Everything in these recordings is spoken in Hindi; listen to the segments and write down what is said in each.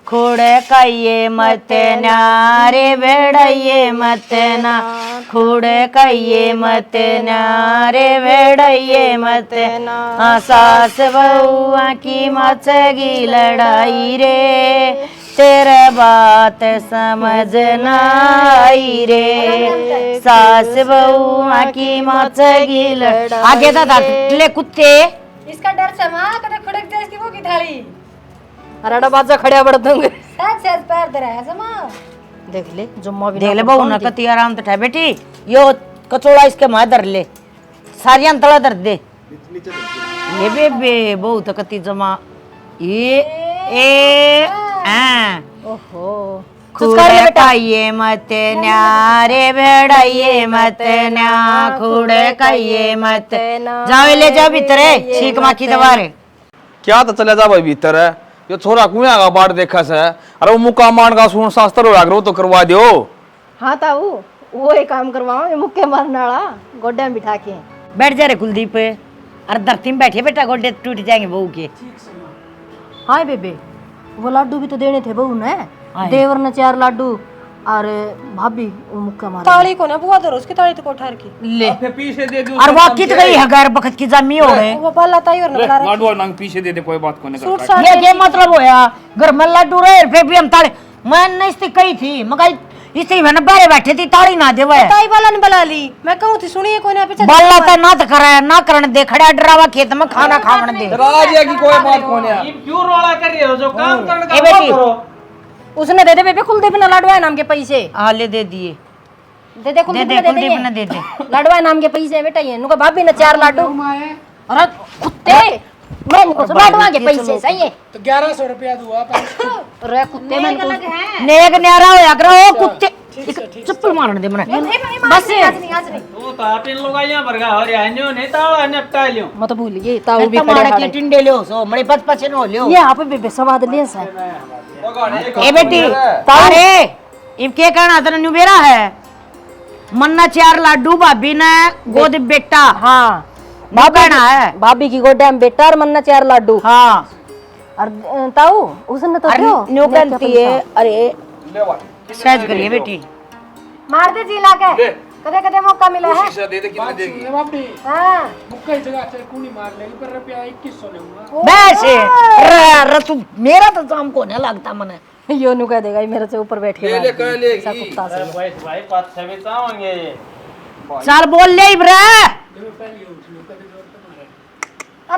खुड़े कहिए मत ना रे बेड़िए मत ना, खुड़े कहिए मत ना रे बेड़िए मत ना। सास बहुआ की मचगी लड़ाई रे, तेरे बात समझ ना आई रे। सास बहुआ की मचगी लड़ाई। आगे दादा ले कुत्ते इसका डर समा कदे खुड़क देस की वो की थाली अरे बाजा खड़िया बढ़ दूंगे साथ साथ पैर दे रहा है समा। देख ले जुम्मा भी देख ले बहू ना कती आराम तो ठा बेटी यो कचोड़ा इसके मां धर ले सारी अंतला धर दे ये बेबे बहू तो कती जमा ये ए ओहो खुड़े कहिए मत न्यारे बेड़िए मत ना, खुड़े कहिए मत जाओ ले जाओ भीतरे छीक माखी दवारे क्या तो चले जा भाई भीतर है यो छोरा कुया का बाट देखा से अरे वो मुक्का मान का सुन शास्त्र हो आग्रह तो करवा दियो। हाँ ताऊ वो एक काम करवाओ ये मुक्के मारने वाला गोड्डे में बिठा के बैठ जा रे कुलदीप अरे धरती में बैठे बेटा गोड्डे टूट जाएंगे बहू के। हाँ बेबे वो लाडू भी तो देने थे बहू ने, देवर ने 4 लाडू और भाभी वो मुक्का मार ताली को ना बुआ दरो उसकी ताली तो कोठार की ले पीछे दे दो और वाकी तो गई हगार बखत की जमी हो गए वो बाला ताई और ना बना लाडू नंग पीछे दे दे कोई बात को नहीं कर ये मतलब होया घर में लाडू रहे फिर भी हम ताले मैं नहीं कही थी मगर इसी मैंने बारे बैठे थी ताली ना दे वह ताई वाला ने बुला ली मैं कहूं थी सुनिए कोई ना पीछे बाला तो ना तो करे ना करने दे खड़ा डरावा खेत में खाना खावन दे राजिया की कोई बात को नहीं ये क्यों रोला कर रहे हो जो काम करने ए का बेटी करो। उसने दे दे बेबे कुलदीप ने लाडवा नाम के पैसे हाँ ले दे दिए दे दे कुलदीप ने दे दे लाडवा नाम के पैसे बेटा ये नुका भाभी ने 4 लाडू अरे कुत्ते मैं इनको लाडवा के पैसे सही है तो 1100 रुपया दूंगा अरे कुत्ते मैं नेक न्यारा होया करो ओ कुत्ते चप्पल मारने दे मने बस वो तो आप इन लोग यहाँ पर हो रहा है नहीं ताला निपटा लियो मत भूलिए ताऊ भी मारे के टिंडे लियो सो मरे पच पच नो लियो ये आप बेबे स्वाद ले सा ए बेटी तारे इब के कहना तने नुबेरा है मन्ना 4 लाडू भाभी ने गोद बेटा हां कहना है भाभी की गोडे में बेटा और मन्ना 4 लाडू हाँ और ताऊ उसने तो क्यों न्यू कहती है अरे सहज करिए बेटी मार दे जी लाके कदे कदे मौका मिला है शीशा दे दे कितने देगी हां मुक्का ही जगह से कूनी मार लेगी पर रुपया 2100 लूंगा वैसे तू मेरा तो काम को नहीं लगता मने यो नु कह देगा ये मेरे से ऊपर बैठ के ले कह लेगी ऐसा कुत्ता से भाई पाँच छह चाहोगे चल बोल ले इब्रा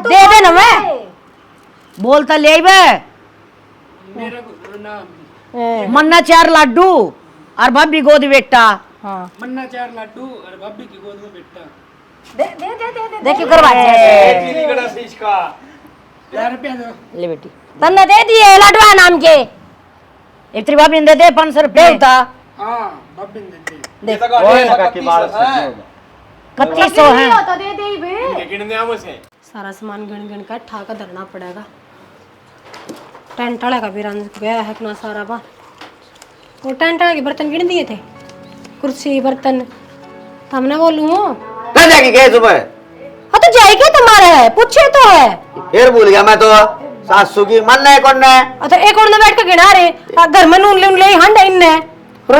दे दे ना मैं बोलता ले बे मन्ना 4 लाडू और भाभी गोद बेटा हां मन्ना 4 लाडू और भाभी की गोद में बेटा दे देखियो करवा चीनी कड़ा शीश का 1000 रुपया दो ले बेटी तन्ने दे दिए लाडवा नाम के एक तेरी भाभी ने दे 500 रुपए देता हां भाभी ने दे ये तक ओए लगा की बात से 2500 है तो दे दे बे गिन दे हम से सारा सामान गिन गिन कर ठाका धरना पड़ेगा टेंट वाला का भी रंग गया है इतना सारा बा वो टेंट वाला के बर्तन गिन दिए थे कुर्सी बर्तन हमने बोलूं ना जाके गए सुबह हाँ तो जाएगी तुम्हारे है पूछे तो है फिर भूल गया मैं तो सासू की मन है कौन है तो एक और बैठ के गिना रहे घर में नून ले हंड इनने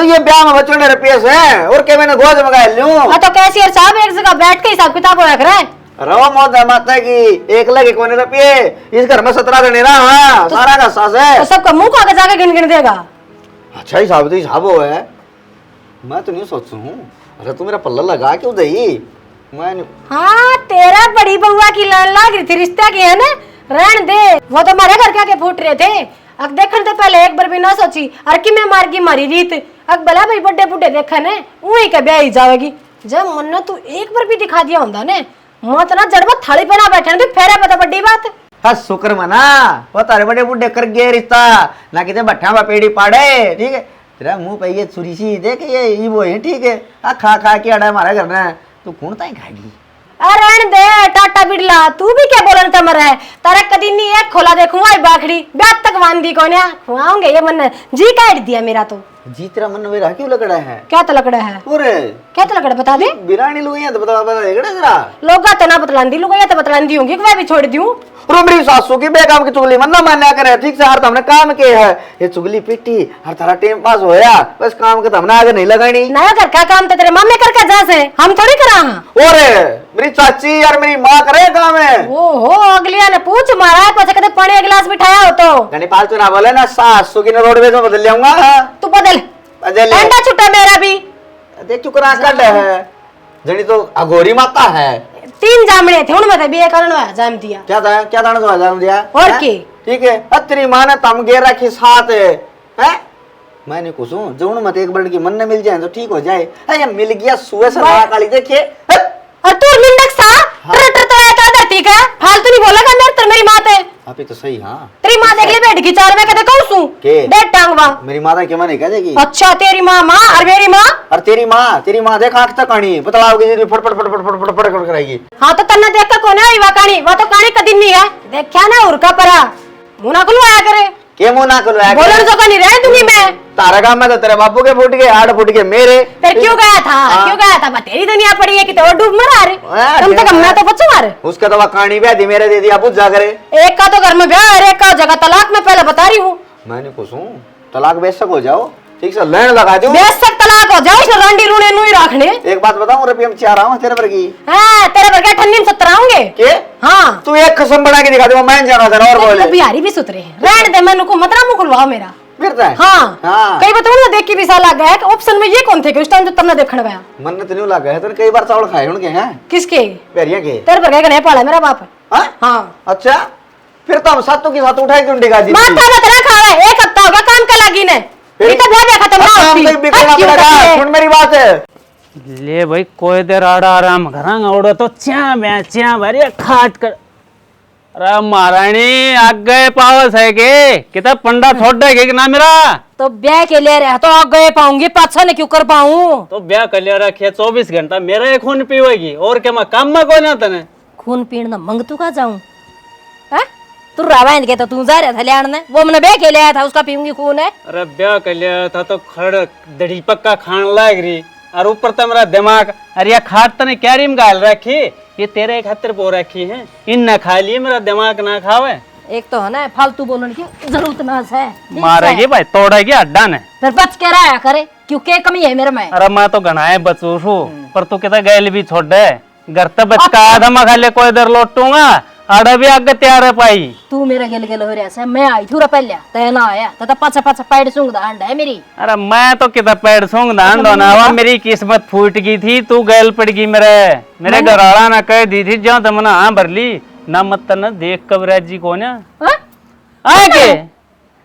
ये ब्याह में बच्चों ने रुपये से और के मैंने गोद मंगा लूं तो कैशियर साहब एक जगह बैठ के हिसाब किताब रख रहा है रवा मौत है माता की 1 लाख 51 रुपये इस घर में 17 देने ना हाँ सारा का सास है तो सबका मुंह आगे जाके गिन गिन देगा अच्छा हिसाब तो हिसाब हो है मैं तो नहीं सोचू हूँ अरे तू मेरा पल्ला लगा क्यों दही मैं हाँ तेरा बड़ी बउआ की लाल लाग रही थी रिश्ता की है ना रहन दे वो तो हमारे घर के आके फूट रहे थे अब देखने तो पहले एक बार भी ना सोची अरे कि मैं मार की मारी रीत अब भला भाई बड्डे बुड्ढे देखा ने वही का ब्याह ही जाएगी जब मन तू एक बार भी दिखा दिया होता ने मत ना जड़वा थाली पे ना बैठे तो फेरा पता बड़ी बात हाँ शुक्र मना वो तारे बड़े बुढ़े कर गए रिश्ता ना किते बट्ठा बा पेड़ी पाड़े ठीक है तेरा मुंह पे ये छुरी सी देख ये वो है ठीक है आ खा खा के अड़ा हमारा घर में तू कौन ताई खाएगी अरे दे टाटा बिड़ला तू भी क्या बोलन तमर है तारा कदी नहीं एक खोला देखूंगा बाखड़ी ब्याह तक वांदी कोन्या खुआऊंगे ये मन जी काट दिया मेरा तो जी तेरा मन मेरा क्यों लगड़ा है? क्या तलकड़ा है? पूरे क्या तलकड़ा बता दे। बिरानी लोग यहाँ तो बता लगड़ा जरा। लोग तना बतलांदी लोग या तो बतलांदी होंगी कि मैं भी छोड़ दूं। और मेरी सासू की बेकाम की चुगली मन ना मान्या करे, ठीक से हर तो हमने काम किया है, ये चुगली पिटी हर तारा टाइम पास होया, बस काम के तो हमने आगे नहीं लगानी। नया घर का काम तो तेरे मम्मी करके जा से, हम थोड़ी करा। और मेरी चाची और मेरी माँ करे काम है। ओहो अगलिया ने पूछ मारा पछे कदे पानी का गिलास बिठाया हो तो गनी पालतू ना बोले ना, सासू की ना रोडवेज में बदल जाऊंगा। तू बदल अंडा छुट्टा मेरा भी देख क्यों करा कट है जनी तो अघोरी माता है। 3 जामड़े थे उनमें से भी एक कारण हुआ जाम दिया। क्या था क्या था तो जाम दिया और है? की ठीक है तेरी माँ ने तम गे रखी साथ है। मैंने कुछ हूँ जो मत एक बड़ की मन न मिल जाए तो ठीक हो जाए। अरे मिल गया सुबह से महाकाली देखिए। और तू निंदक सा ट्रैक्टर तो आता धरती का फालतू नहीं बोलेगा मेरे तर मेरी माँ ते आप ही तो सही। हाँ तेरी माँ देख ले बैठ की चार में कहते कहूँ सू के डेढ़ टांगवा। मेरी माता क्या माने कह देगी। अच्छा तेरी माँ और मेरी माँ और तेरी माँ देख आंख तक कहानी बतलाओगी जी फटफट फटफट फटफट फटफट कराएगी। हाँ तो तन्ना देख कर कौन है वो कहानी, वो तो कहानी कदी नहीं है। देखा ना उरका परा मुना खुलवाया करे के मुंह ना खुलवाया बोलन जो कहानी रह दूंगी मैं। तारा काम में तो तेरे बापू के फूट गए 8 फुट के मेरे। फिर क्यों गया था क्यों गया था तेरी दुनिया पड़ी है कि तो डूब मरा रे कम से कम मैं तो बच्चा मारे। उसका तो कहानी भी आधी मेरे दे दिया पूछ जा करे। एक का तो घर में ब्याह और एक का जगह तलाक में पहले बता रही हूँ। मैंने कुछ हूँ तलाक बेशक हो जाओ ठीक से लैंड लगा दूं बेशक तलाक हो जाओ इसे रंडी रूने नुई रखने। एक बात बताऊं रुपये हम 4 आऊं तेरे पर की। हां तेरे पर क्या ठन्नी में 70 आऊंगे के। हां तू एक कसम बना के दिखा दे मैं जाना था और बोले बिहारी भी सुतरे हैं रहने दे मैंने को मत ना मुकुलवाओ मेरा फिरता है। हाँ कई बताऊं ना देख के भी साल लग गया कि ऑप्शन में ये कौन थे कि उस टाइम जो तुमने देखने गया मन ने तन्यू लगा है तो कई बार चावल खाए उनके हैं किसके पेरिया के तेरे पर क्या पाला मेरा बाप। हां अच्छा फिर तो हम सातों के साथ उठाए क्यों डिगा दी माथा मत रखा है एक हफ्ता होगा काम का लगी ने ये तो बहुत खत्म ना होती। सुन मेरी बात है ले भाई कोई देर आड़ा आराम घरांग ओड़ो तो च्या भरी खाट कर। अरे महारानी आग गए पावस है के कितना पंडा छोड़ देगे कि ना मेरा तो ब्याह के लिए रहा तो आ गए पाऊंगी पाछा ने क्यों कर पाऊं। तो ब्याह कर लिया रखे 24 घंटा मेरा एक खून पीवेगी और क्या मैं काम में कौन आता ने खून पीण ना मंग तू का जाऊं है तू रावाइन के तो तू जा रहा था लियाने वो मैंने ब्याह के लिए आया था उसका पीऊंगी खून है। अरे ब्याह कर लिया था तो खड़ दड़ी पक्का खान लाग रही और ऊपर तो मेरा दिमाग अरे यार खाट तने क्या रीम गाल रखी ये तेरे खातिर पो रखी है इन न खा लिए मेरा दिमाग ना खावे। एक तो है ना फालतू बोलने की जरूरत ना है मारेगी भाई तोड़ेगी अड्डा ने फिर बच के रहा करे क्योंकि कमी है मेरे में। अरे मैं तो गनाए बचू छू पर तू कहता गैल भी छोड़ दे घर तक बच का आधा मैं खाले कोई देर लौटूंगा आड़ा भी आगे तैयार है पाई। तू मेरा गेल गेल हो रहा है मैं आई थी पहले तय ना आया तो पाछा पाछा पैड सूंघ अंडा है मेरी। अरे मैं तो कितना पैर सूंघ दान दोना मेरी किस्मत फूट गई थी तू गैल पड़ गई मेरे घर वाला ना कह दी थी जो तुमने हाँ भर ली ना मत न देख कबराज जी कौन आगे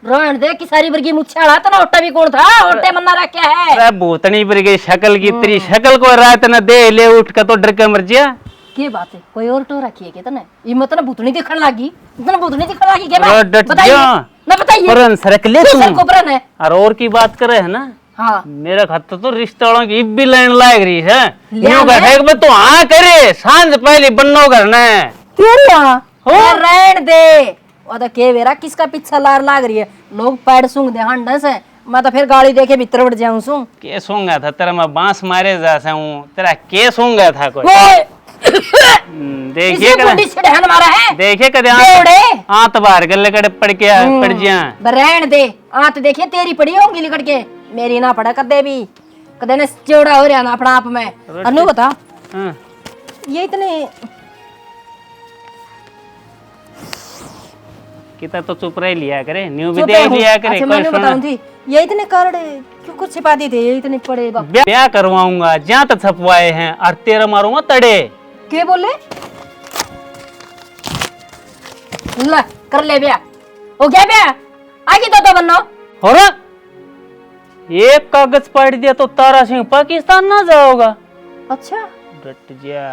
रोहन दे की सारी वर्गी मुछाड़ा तो ना ओटा भी कौन था ओटे मन्ना रहा क्या है। अरे भूतनी पर गई शक्ल की तेरी शक्ल को रात न दे ले उठ कर तो डर के मर जिया। के बात है कोई और तो रखी है क्या तने ये मत ना भूतनी दिखने लगी इतना भूतनी दिखने लगी क्या अरे डट बताइए जा ना बताइए परन सरक ले तू तू सर कोपरन है। और की बात करे है ना हाँ मेरा खत तो रिश्ते वालों की भी लाइन लाग रही है ले यूं आना कहे तो हाँ करे सांझ पहले बन्नो करना है तेरे यहाँ रहन दे वो तो के वेरा किसका पीछा लार लाग रही है लोग पैर सूंघ दे हंडस है मैं तो फिर गाड़ी देखे भीतर उड़ जाऊं सू के सूंगा था तेरा मैं बांस मारे जैसा हूँ तेरा के सूंगा था कोई देखिए देखिए कदे आंत बाहर गले कड़े पड़ के पड़ जिया रहन दे आंत देखिए तेरी पड़ी होंगी लिकड़ के मेरी ना पड़ा कदे भी कदे ने चौड़ा हो रहा ना अपना आप में। अनु बता ये इतने कितना तो चुप रह लिया करे न्यू भी देख लिया करे। अच्छा मैंने बताऊं थी ये इतने कार्ड क्यों कुछ छिपा दी थे ये इतने पड़े ब्याह करवाऊंगा जहाँ तक छपवाए हैं और तेरा मारूंगा तड़े के बोले ला कर ले ब्याह हो गया ब्याह आगे तो बनना हो रहा एक कागज पढ़ दिया तो तारा सिंह पाकिस्तान ना जाओगा। अच्छा डट जा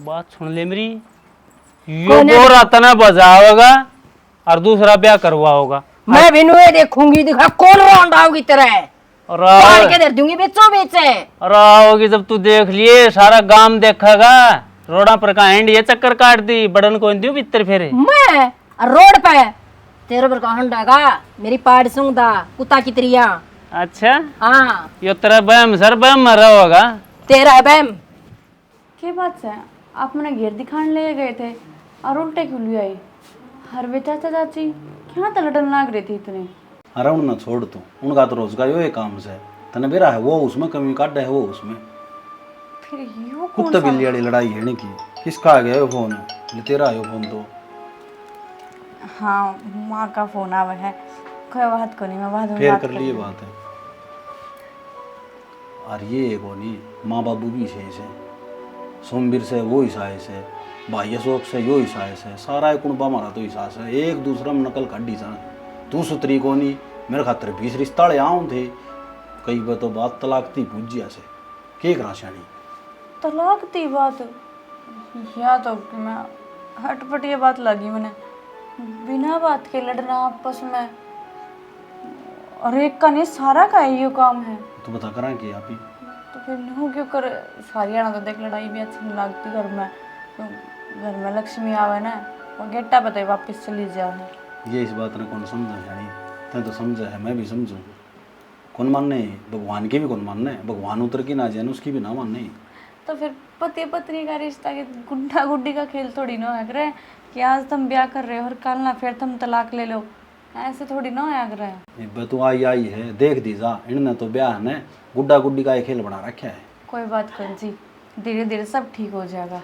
बात सुन ले मेरी यो गोरा तना बजाओगा और दूसरा ब्याह करवाओगा मैं भी नुए देखूंगी दिखा कौन राउंड आओगी तरह मार के दे दूंगी बेचो बेचे आओगी जब तू देख लिए सारा गांव देखेगा रोड़ा पर का एंड ये चक्कर काट दी बड़न को दियो भीतर फेरे मैं रोड पे तेरे पर कौन डागा मेरी पाड़ सूंघदा कुत्ता की त्रिया। अच्छा हाँ यो तेरा बहम सर बहम मर रहा होगा। तेरा है बैम। के बात है आप मैंने घेर दिखाने ले गए थे और उल्टे क्यों ले आई? हर वे चाचा चाची क्या तलटन लाग रही थी इतने? अरे उन छोड़ तू, उनका तो रोजगार यो काम से तने बेरा है, वो उसमें कमी काट है, वो उसमें फिर यो कौन कुत्ते सा? बिल्ली वाली लड़ाई है नहीं की। किसका आ गया फोन? ले तेरा आयो फोन तो। हाँ माँ का फोन आवा है, कोई बात को नहीं, मैं बाद में फिर बात कर लिए लूँगी। बात है। और ये को नहीं माँ बाबू भी सही से, सोमवीर से वो हिसाब से, भाई अशोक से यो हिसाब से, सारा कुणबा हमारा तो हिसाब से एक दूसरा में नकल काटी सा। तू सुतरी को नहीं मेरे खातर 20 रिश्ता आऊँ थे, कई बार तो बात तलाक थी पूजिया से के राशानी तलाक दी बात या तो कि मैं हटपट ये बात लगी मैंने बिना बात के लड़ना आपस में, और एक का नहीं सारा का ये काम है। तो बता करा कि आप ही तो फिर नहीं क्यों कर सारी आना तो देख लड़ाई भी अच्छी नहीं लगती घर में, तो घर में लक्ष्मी आवे ना वो गेटा बताए वापस चली जाए। ये इस बात ने कौन समझा यानी तैं तो समझा है, मैं भी समझूँ। कौन मानने भगवान के भी कौन मानने, भगवान उतर की ना जाए उसकी भी ना मानने। तो फिर पति पत्नी का रिश्ता के गुड्डा गुड्डी का खेल थोड़ी ना है करे कि आज तुम ब्याह कर रहे हो और कल ना फिर तुम तलाक ले लो, ऐसे थोड़ी ना है करे। ये तो आई आई है देख दी जा, इनने तो ब्याह ने गुड्डा गुड्डी का एक खेल बना रखा है। कोई बात कर जी, धीरे धीरे सब ठीक हो जाएगा।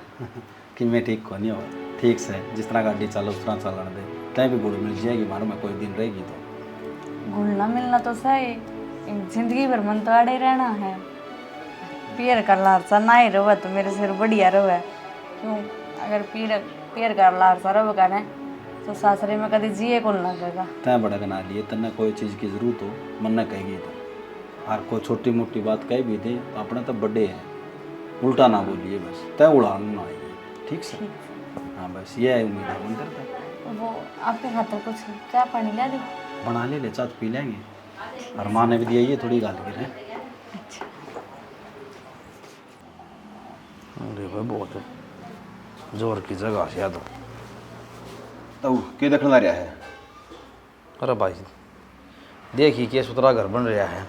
कि मैं ठीक को नहीं हो ठीक से, जिस तरह गाड़ी चलो उस तरह चलन दे, तय भी गुड़ मिल जाएगी मारो में कोई दिन रहेगी तो। घुलना मिलना तो सही, जिंदगी भर मन तो अड़े रहना है। पियर का लारसा ना ही रहे तो मेरे सिर बढ़िया रहे क्यों, अगर पियर का लारसा रहे ना तो सासरे में कभी जिए कौन लगेगा। तय बड़ा बना लिए तन्ने कोई चीज़ की जरूरत हो मन न कहेगी तो, और कोई छोटी मोटी बात कह भी दे तो अपने तो बड़े हैं, उल्टा ना बोलिए बस, तय उड़ान ना आइए ठीक से। हाँ बस ये है उम्मीद है मंदिर का। वो आपके खातर कुछ चाय पानी ला दो। बना ले चाय पी लेंगे, और माँ ने भी दिया ये थोड़ी गाल गिर है। अरे भाई बहुत जोर की जगह से याद तो के देखने रहा है? अरे भाई देखिए के सुतरा घर बन रहा है,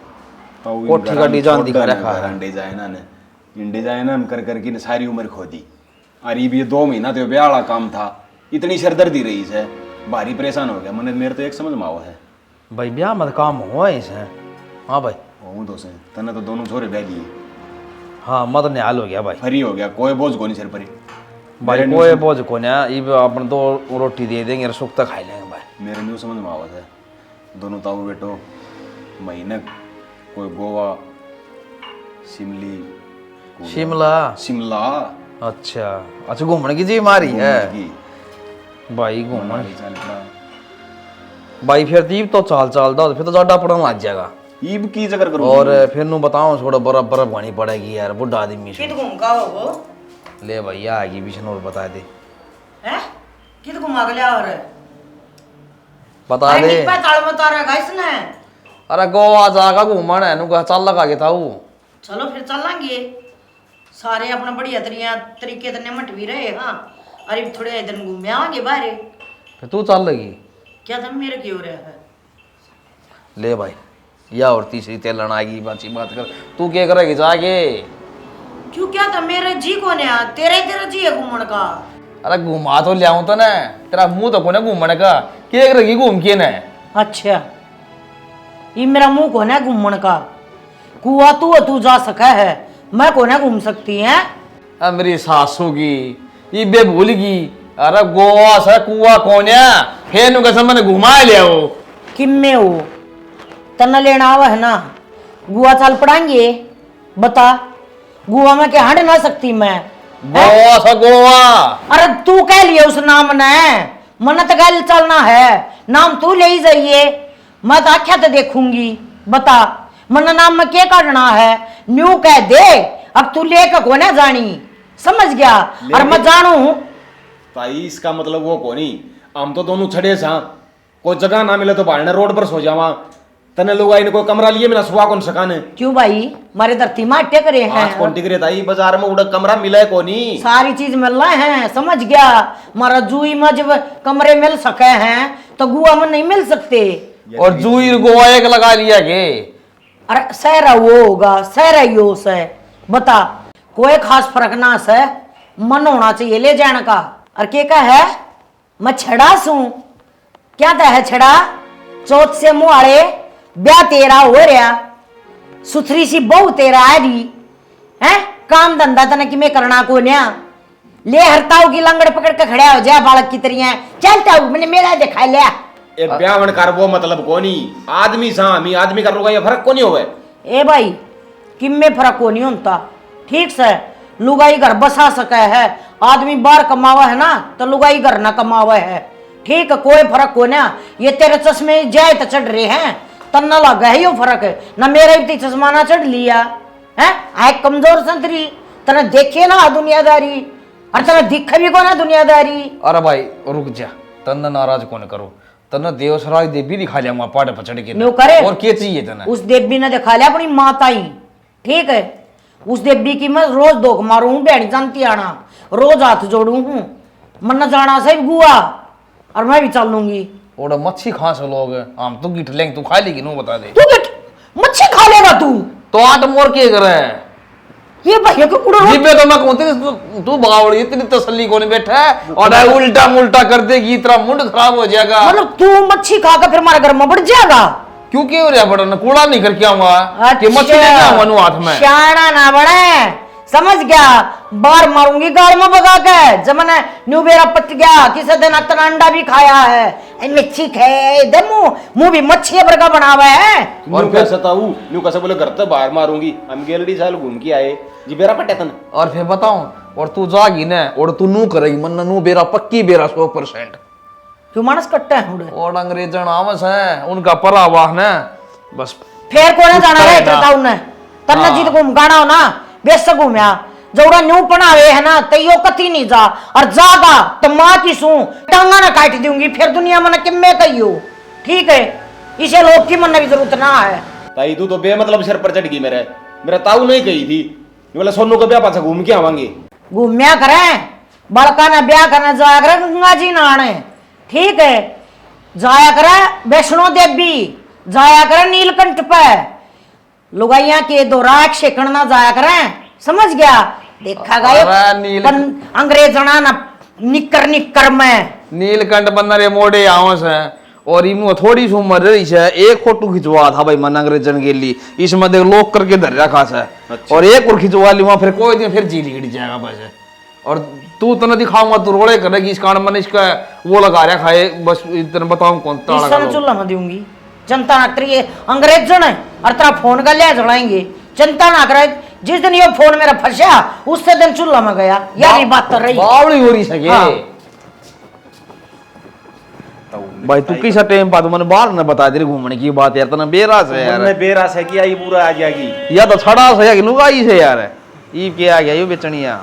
तो कोठी का डिजाइन दिखा रखा है। डिजाइन ने इन डिजाइन कर करके ने सारी उम्र खो दी। अरे ये 2 महीना तो ब्याह वाला काम था, इतनी सरदर्दी रही है, भारी परेशान हो गया। मैंने मेरे तो एक समझ में आवा है भाई ब्याह मत काम हुआ इसे। हाँ भाई हूँ तो से तने तो दोनों छोरे ब्याह लिए, हाँ मत निहाल हो गया भाई। फ्री हो गया, कोई बोझ को नहीं सिर पर ही। भाई कोई बोझ को नहीं, ये अपन तो रोटी दे देंगे सुख तक खाई लेंगे भाई। मेरे न्यू समझ में आवा है दोनों ताऊ बेटो महीने कोई गोवा शिमली शिमला शिमला अच्छा अच्छा घूमने की जी मारी है की भाई घूमने मनाली चल पड़ा। भाई फिर दीप तो चाल चाल दो फिर तो ज्यादा पड़न लग जाएगा। ईब की जगह करूँ और फिर नु बताओ थोड़ा बर्फ बर्फ घनी पड़ेगी यार, बुढ़ा आदमी से। कित घूम का हो वो ले भैया आगे विष्णु और बता दे, हैं कित घुमा के लिया और बता अरे दे। कित पे ताल मत आ रहा है इसने। अरे गोवा जागा घूमन है नु चल लगा के था वो। चलो फिर चलेंगे सारे अपना बढ़िया तरीके से निमट भी रहे। हाँ अरे थोड़े दिन घूमे आवांगे बाहर। फिर तू चल लगी क्या तुम मेरे क्यों रहा है? ले भाई या और तीसरी तेलन आएगी बाची बात कर, तू क्या करेगी जाके? क्यों क्या था मेरे जी को ने तेरा जी है घूमने का। अरे घुमा तो लियाऊं तो ना, तेरा मुंह तो कोने घूमने का क्या करेगी घूम के ना। अच्छा ये मेरा मुंह को ना घूमने का, कुआ तू जा सका है, मैं को ना घूम सकती है। अब मेरी सासू की ये बे भूलगी। अरे गोवा से कुआ कोन्या फिर नु कसम मैंने घुमा लिया वो किम्मे हो तना लेना आवा है ना, गुआ चाल पड़ाएंगे बता। गुआ में क्या हट ना सकती मैं? गोवा से गोवा। अरे तू कह लिया उस नाम ने, मन तो गल चलना है, नाम तू ले ही जाइए, मैं तो आख्या तो देखूंगी। बता मन नाम में क्या करना है, न्यू कह दे अब तू लेकर को ना जानी, समझ गया? और मैं जानू ताई इसका मतलब वो कोनी हम तो दोनों छड़े सा, कोई जगह ना मिले तो बाहर रोड पर सो जावा, तने लोग आई ने कोई कमरा लिए मेरा सुहा कौन सकाने क्यों भाई मारे धरती में अट्टे करे हैं आज कौन टिकरे ताई बाजार में उड़ा कमरा मिला है कोनी सारी चीज मिल रहे हैं समझ गया मारा जुई में जब कमरे मिल सके हैं तो गुआ में नहीं मिल सकते और जूई गोवा एक लगा लिया के अरे सहरा वो होगा सहरा यो से बता कोई खास फर्क ना से मन होना चाहिए ले जाने का और के का है मैं छड़ा सू क्या था है छड़ा चौथ से मुआड़े ब्याह तेरा हो रहा सुथरी सी बहु तेरा आ रही है काम धंधा तना कि मैं करना को न्या ले हरताऊ की लंगड़ पकड़ के खड़ा हो जा बालक की तरिया चलता हूं मैंने मेरा दिखा लिया एक ब्याहन कर वो मतलब कोनी आदमी सामी आदमी कर लोगा ये फर्क कोनी होवे ए भाई किम्मे फर्क को नहीं होता ठीक से लुगाई घर बसा सके है आदमी बाहर कमावा है ना तो लुगाई घर ना कमावा है ठीक है कोई फर्क को ना ये तेरे चश्मे जाए तो चढ़ रहे हैं तन्ना लगा है यो फर्क है ना मेरा भी चश्मा ना चढ़ लिया है आए कमजोर संतरी तना देखे ना दुनियादारी और तना दिखे भी को ना दुनियादारी अरे भाई रुक जा तन्ना नाराज कौन करो तन्ना देवसराज देवी दिखा लिया वहां पाटे पचड़ के न्यू करे और क्या चाहिए तना उस देवी ने दिखा लिया अपनी माता ही ठीक है उस देवी की मैं रोज धोख मारू हूं बहन जानती आना रोज हाथ जोड़ू हूं मन न जाना सही गुआ और मैं भी चल लूंगी ओड़ा मच्छी खास लोग हम तो गिट लेंगे तू खा लेगी नो बता दे तू मच्छी खा लेगा तू तो आट मोर के करे ये भैया को कुड़ा जीपे तो मैं कहती तू बावड़ी इतनी तसल्ली कोने बैठा है और उल्टा मुल्टा कर देगी इतना मुंड खराब हो जाएगा मतलब तू मच्छी खा कर फिर हमारे घर में बढ़ जाएगा क्यों क्यों रे बड़ा न कूड़ा नहीं करके आऊंगा कि मच्छी लेके आऊंगा नु हाथ में शाना ना बने समझ गया बार मारूंगी गाड़ में भगा के जब मैंने न्यू बेरा पच गया किसी दिन अतना अंडा भी खाया है मच्छी खाए दे मुंह भी मच्छी बर्गा बनावा है और कैसे ताऊ न्यू कैसे बोले घर तो बाहर मारूंगी हम गेलड़ी साल घूम के आए जी बेरा पटे तन और फिर बताऊं और तू जागी ना और तू नू करेगी मन नू बेरा पक्की बेरा 100% क्यों मानस कट्टा है उड़े और अंग्रेजन आवस है उनका परावाह ना बस फेर कोने जाना रे करता उन्हें तन्ना जीत घूम गाना हो ना बेस घूमया जौड़ा न्यू पनावे है ना तैयो कती नहीं जा और जागा तो मां की सू टांगा ना काट दूंगी फिर दुनिया में किम्मे कहियो ठीक है इसे लोग की मन की जरूरत ना है ताई तू तो बेमतलब सिर पर चढ़ गई मेरा ताऊ नहीं कही थी बोला सोनू का ब्याह पाछा घूम के आवांगे घूमया करें बड़का ना ब्याह करना जाया करे गंगा जी नहाने ठीक है जाया करे वैष्णो देवी जाया करे नीलकंठ पे लुगाइया के दो राख शेखण ना जाया करें समझ गया देखा गया अंग्रेजना ना निकर निकर में नीलकंठ बंदर मोड़े आवस है और इनु थोड़ी सी उम्र रही है एक फोटो खिंचवा था भाई मन अंग्रेजन के लिए इसमें देख लोक करके धर रखा है और एक और खिंचवा ली वहां फिर कोई दिन फिर जी गिड़ जाएगा बस और तू तो न दिखाऊंगा तू रोड़े करेगी इस कारण मैंने इसका वो लगा रखा है बस इतना बताऊं कौन ताला चूल्हा में दूंगी जनता ना करिए अंग्रेजन है और तेरा फोन का लिया जलाएंगे जनता ना करे जिस दिन ये फोन मेरा फंसा उससे दिन चूल्हा में गया यार ये बात कर रही बावड़ी हो रही सके भाई तू किस टाइम बाद मैंने बाहर न बता दे घूमने की बात यार तना बेरास है यार मैं बेरास है कि आई पूरा आ जाएगी या तो छड़ा से कि लुगाई से यार ये क्या आ गया ये बेचनिया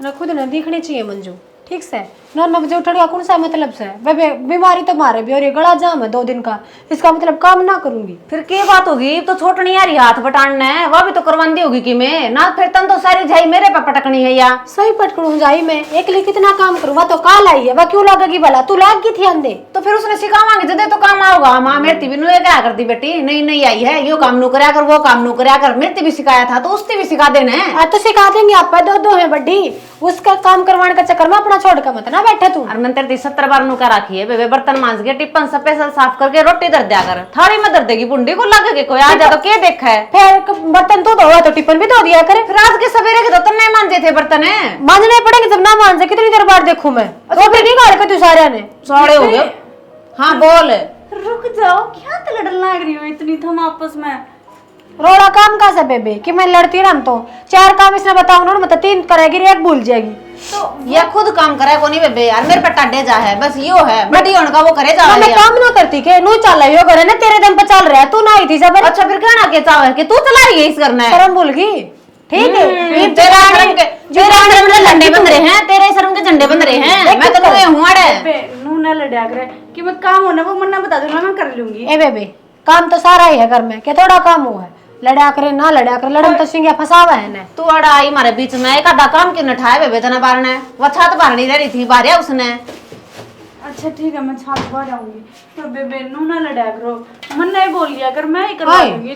ना खुद ना दिखनी चाहिए मंजू ठीक से 9 बजे उठने कौन सा मतलब से वे बीमारी तो मारे भी और ये गला जाम है 2 दिन का इसका मतलब काम ना करूंगी फिर क्या बात होगी तो छोटनी यार हाथ बटाना है वह भी तो करवांदी होगी कि मैं ना फिर तन तो सारी झाई मेरे पे पटकनी है या सही पटकड़ू जाई मैं एकली कितना काम करूँ वह तो काल आई है वह क्यों लगेगी भला तू लाग गई थी अंधे तो फिर उसने सिखावांगे जदे तो काम आओगा माँ मेरती भी नुए क्या करती बेटी नहीं नहीं आई है यो काम नु करया कर वो काम नु करया कर मेरती भी सिखाया था तो उसने भी सिखा देना है तो सिखा देंगे आप 2 है बड्डी उसका काम करवाने का चक्कर में अपना छोड़ कर मत ना बैठे तू और मैं तेरे 70 बार नु का रखी है बेबे बर्तन मांज के टिप्पन स्पेशल साफ करके रोटी दर दिया कर थाली में दर देगी बुंडी को लगे के कोई आ जा तो क्या देखा है फिर बर्तन तो धोया तो टिफिन भी धो दिया करे फिर आज के सवेरे के तो तुम नहीं मांजे थे बर्तन है मांजने पड़ेंगे जब ना मांजे कितनी देर बाद देखूं मैं तो भी नहीं गाड़ के तू सारे ने साड़े हो गए हाँ बोल रुक जाओ क्या तो लड़न लग रही हो इतनी तुम आपस में रोड़ा काम का से बेबे कि मैं लड़ती रहा तो 4 काम इसने बताऊं ना मतलब 3 करेगी 1 भूल जाएगी तो ये खुद काम करे को नहीं बेबे यार मेरे पे टाडे जा है बस यो है बड़ी होने का वो करे जा मैं काम ना करती के नु चल रही हो करे ना तेरे दम पे चल रहा है तू ना आई थी जब अच्छा फिर कहना के चाव है कि तू चला रही है इस करना है शर्म भूल गई ठीक है तेरा शर्म के झंडे बंद रहे हैं तेरे शर्म के झंडे बंद रहे हैं मैं तो हुआ नू ना लड़या करे कि मैं काम होना वो मन्ना बता दूंगा मैं कर लूंगी ए बेबे काम तो सारा ही है घर में, क्या थोड़ा काम हुआ है। लड़ा करे ना लड़ा करे, लड़म तो सिंह फसावा है ना। तू अड़ा आई मारे बीच में, एक आधा काम के नठाए बेबे तना बारने, वो छत बाहर नहीं रही थी, बाहर उसने। अच्छा ठीक है, मैं छात बाहर आऊंगी। तो बेबे नू ना लड़ा करो, मन नहीं बोल लिया कर, मैं ही करवा दूंगी।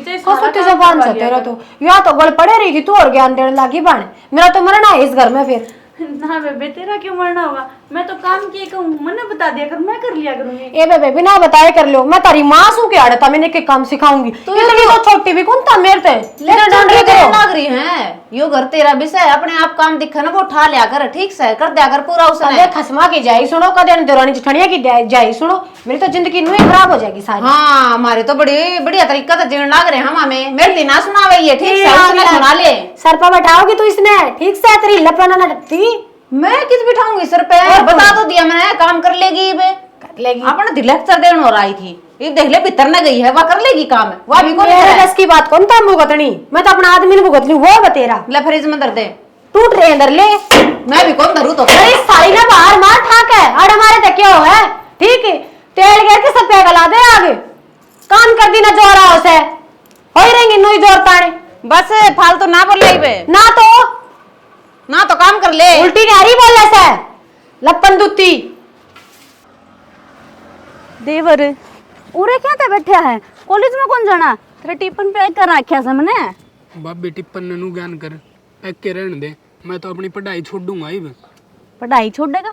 तेरा तो या तो गल पड़े रही थी तू और ज्ञान देने लगी बाने, मेरा तो मरना है इस घर में फिर। ना बेबे तेरा क्यों मरना होगा, मैं तो काम किए कहूँ, मैंने बता दिया कर, मैं कर लिया करूंगी। ए बेबे बिना बताए कर लो, मैं तारी माँ सू के आड़ता मैंने के काम सिखाऊंगी। तो इतनी तो छोटी भी कौन था मेरे ते लग रही है यो घर तेरा विषय, अपने आप काम दिखे ना वो उठा लिया कर, ठीक से कर दिया कर पूरा उसने। खसमा की जाई सुनो, कदे देरानी जेठानिया की जाई सुनो, मेरी तो जिंदगी नुई खराब हो जाएगी सारी। हाँ हमारे तो बड़ी बढ़िया तरीका से जीवन लाग रहे हैं हमें, मेरे दिन ना सुनावे ये, ठीक से उसने सुना ले। सर पर बैठाओगी तू इसने, ठीक से तेरी लपना ना लगती। मैं किस बिठाऊंगी सर पे, बता तो दिया मैंने, काम कर लेगी कर लेगी। अपने लेक्चर देने और आई थी, ये देख ले भीतर न गई है, वह कर लेगी काम, वह भी कौन रस की बात कौन था भुगतनी, मैं तो अपना आदमी ने भुगत ली, वो बतेरा ले फ्रिज में धर दे, टूट रहे अंदर ले, मैं भी कौन धरू तो। अरे सारी ना बाहर मार ठाक है, अड़ हमारे तक क्या है, ठीक है तेल गया के सब पे गला दे आगे, काम कर दी ना जोर आओ से, हो ही रहेंगे नुई जोर ताने, बस फालतू ना बोल ले ना तो काम कर ले, उल्टी नारी बोल से लपन दुत्ती। देवर उरे क्या था बैठा है, कॉलेज में कौन जाना, तेरा टिफिन पैक कर रखा से मैंने। बाबे टिप्पन नू ज्ञान कर पैक के रहने दे, मैं तो अपनी पढ़ाई छोड़ दूंगा। पढ़ाई छोड़ देगा,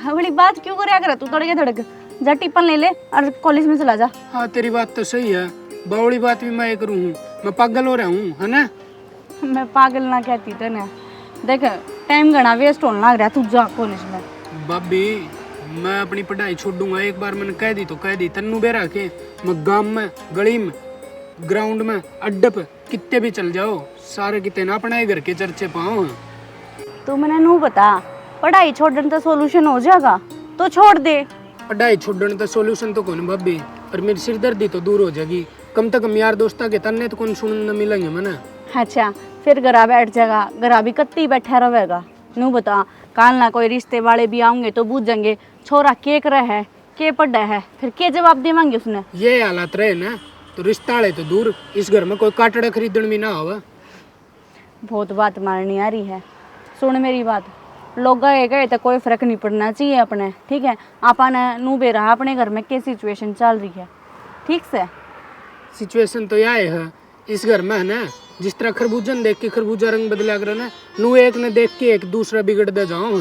बड़ी बात क्यों कर तू, तड़के धड़क जा टिफिन ले ले और कॉलेज में चला जा। हाँ तेरी बात तो सही है, बावड़ी बात भी मैं करूँ, मैं पागल हो रहा हूँ है ना। मैं पागल ना कहती तो ना, देख टाइम घना वेस्ट होने लग रहा, तू जा कॉलेज में। बाबी मैं अपनी पढ़ाई छोड़ दूंगा, एक बार मैंने कह दी तो कह दी, तन्नू बेरा के मैं गांव में गली में ग्राउंड में अड्डे पे कितने भी चल जाओ, सारे कितने ना अपने घर के चर्चे पाओ। तू मैंने नू बता, पढ़ाई छोड़ने तो सोल्यूशन हो जाएगा तो छोड़ दे। पढ़ाई छोड़ने तो सोल्यूशन तो कौन भाभी, पर मेरी सिरदर्दी तो दूर हो जाएगी, कम से कम यार दोस्ता के तन्ने तो कौन सुनने मिलेंगे मना। अच्छा फिर घरा बैठ जाएगा, घरा भी कत्ती बैठा रहेगा। नू बता, काल ना कोई रिश्ते वाले भी आऊंगे तो पूछ जाएंगे छोरा के कर है, के पढ़ा है, फिर के जवाब देवांगे उसने। ये हालात रहे ना तो रिश्ता वाले तो दूर, इस घर में कोई काटड़ा खरीदन भी ना होगा। बहुत बात मारनी आ रही है, सुन मेरी बात, लोग गए तो कोई फर्क नहीं पड़ना चाहिए अपने, ठीक है। आपा ने नू बे रहा अपने घर में क्या सिचुएशन चल रही है, ठीक से। सिचुएशन तो यह है इस घर में है ना, जिस तरह खरबूजन देख के खरबूजा रंग बदला कर ना, नू एक ने देख के एक दूसरा बिगड़ दे जाओ।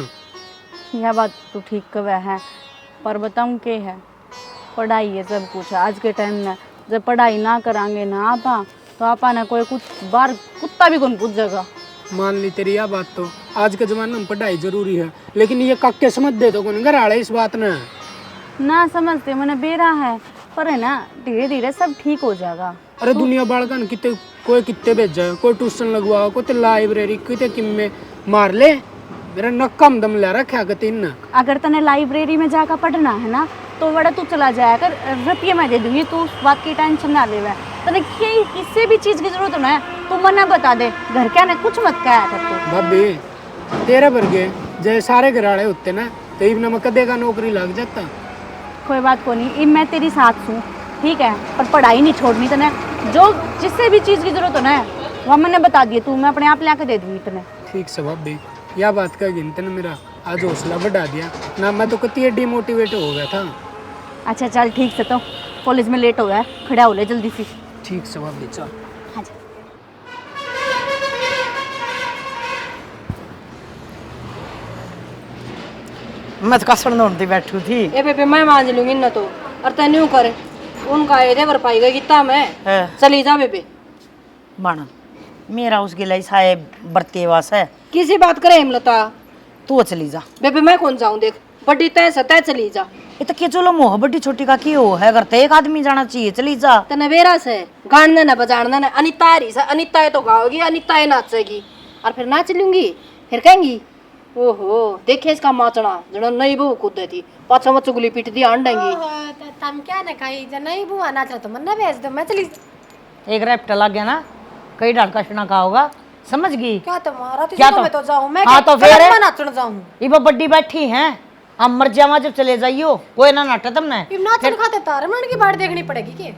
यह बात तो ठीक कवे है, पर बताऊँ के है, पढ़ाई है सब कुछ है आज के टाइम में। जब पढ़ाई ना करांगे ना आपा तो आपा ना कोई कुछ बार कुत्ता भी कौन पूछेगा। मान ली तेरी यह बात, तो आज के जमाने में पढ़ाई जरूरी है, लेकिन ये काके समझ दे तो कौन घर आड़े इस बात ना समझते मैंने बेरा है, पर है ना धीरे धीरे सब ठीक हो जाएगा। अरे दुनिया बालकन कितने कोई कितने भेजा, कोई ट्यूशन लगवाओ, कोई लाइब्रेरी, कितने किम्मे मार ले, मेरा नक्कम दम ले रखा तीन। अगर तने लाइब्रेरी में जाकर पढ़ना है ना तो बड़ा तू चला जाया कर, रुपये मैं दे दूंगी, तू उस बात की टेंशन ना ले। तने किसी भी चीज की जरूरत ना है तू मना बता दे, घर क्या ना कुछ मत कहा कर तू। भाभी तेरे वर्गे जय सारे घराड़े होते ना तो इवन में कदे का नौकरी लग जाता। कोई बात को नहीं, मैं तेरी साथ हूँ, ठीक है, पर पढ़ाई नहीं छोड़नी तने, जो जिससे भी चीज़ की जरूरत हो ना वह मैंने बता दिया, तू मैं अपने आप ला के दे दूंगी तने। ठीक से भाभी, यह बात का गिनते ने मेरा आज हौसला बढ़ा दिया ना, मैं तो कति डिमोटिवेट हो गया था। अच्छा चल ठीक से, तो कॉलेज में लेट हो गया, खड़ा हो ले जल्दी से। ठीक से भाभी चल। मैं तो कसर ढूंढती बैठी थी। ए बेबे मैं मान लूंगी ना तो, और तैਨੂੰ करे उनका ये देवर पाई गई कितना मैं चली जा बेबे। माना मेरा उसके लिए साहेब बरते वास है, किसी बात करे हिमलता, तू चली जा। बेबे मैं कौन जाऊं, देख बड़ी तय सतह चली जा। ये तो क्या चलो मोह बड़ी छोटी का की हो है, करते एक आदमी जाना चाहिए, चली जा। तने वेरा से गाना ना बजाना ना, अनिता रही से, अनिता तो गाओगी, अनिता नाचेगी, और फिर नाच लूंगी, फिर कहेंगी ओहो देखे इसका माचना जनो नई बहू कूद थी, पाछा में चुगली पीट दी आंडेंगी। तम क्या ना कही जब नहीं बुआ नाच रहा तो मन ना भेज दो, मैं चली। एक रैप्ट लग गया ना, कई डाल कष्ट का होगा, समझ गई क्या तुम्हारा क्या तो मैं तो जाऊं, मैं हाँ तो फिर मैं नाचने जाऊं। ये वो बड्डी बैठी हैं, हम मर जावा जब चले जाइयो कोई ना नाटा तुमने इब नाचन खाते तारमण की बाट देखनी पड़ेगी के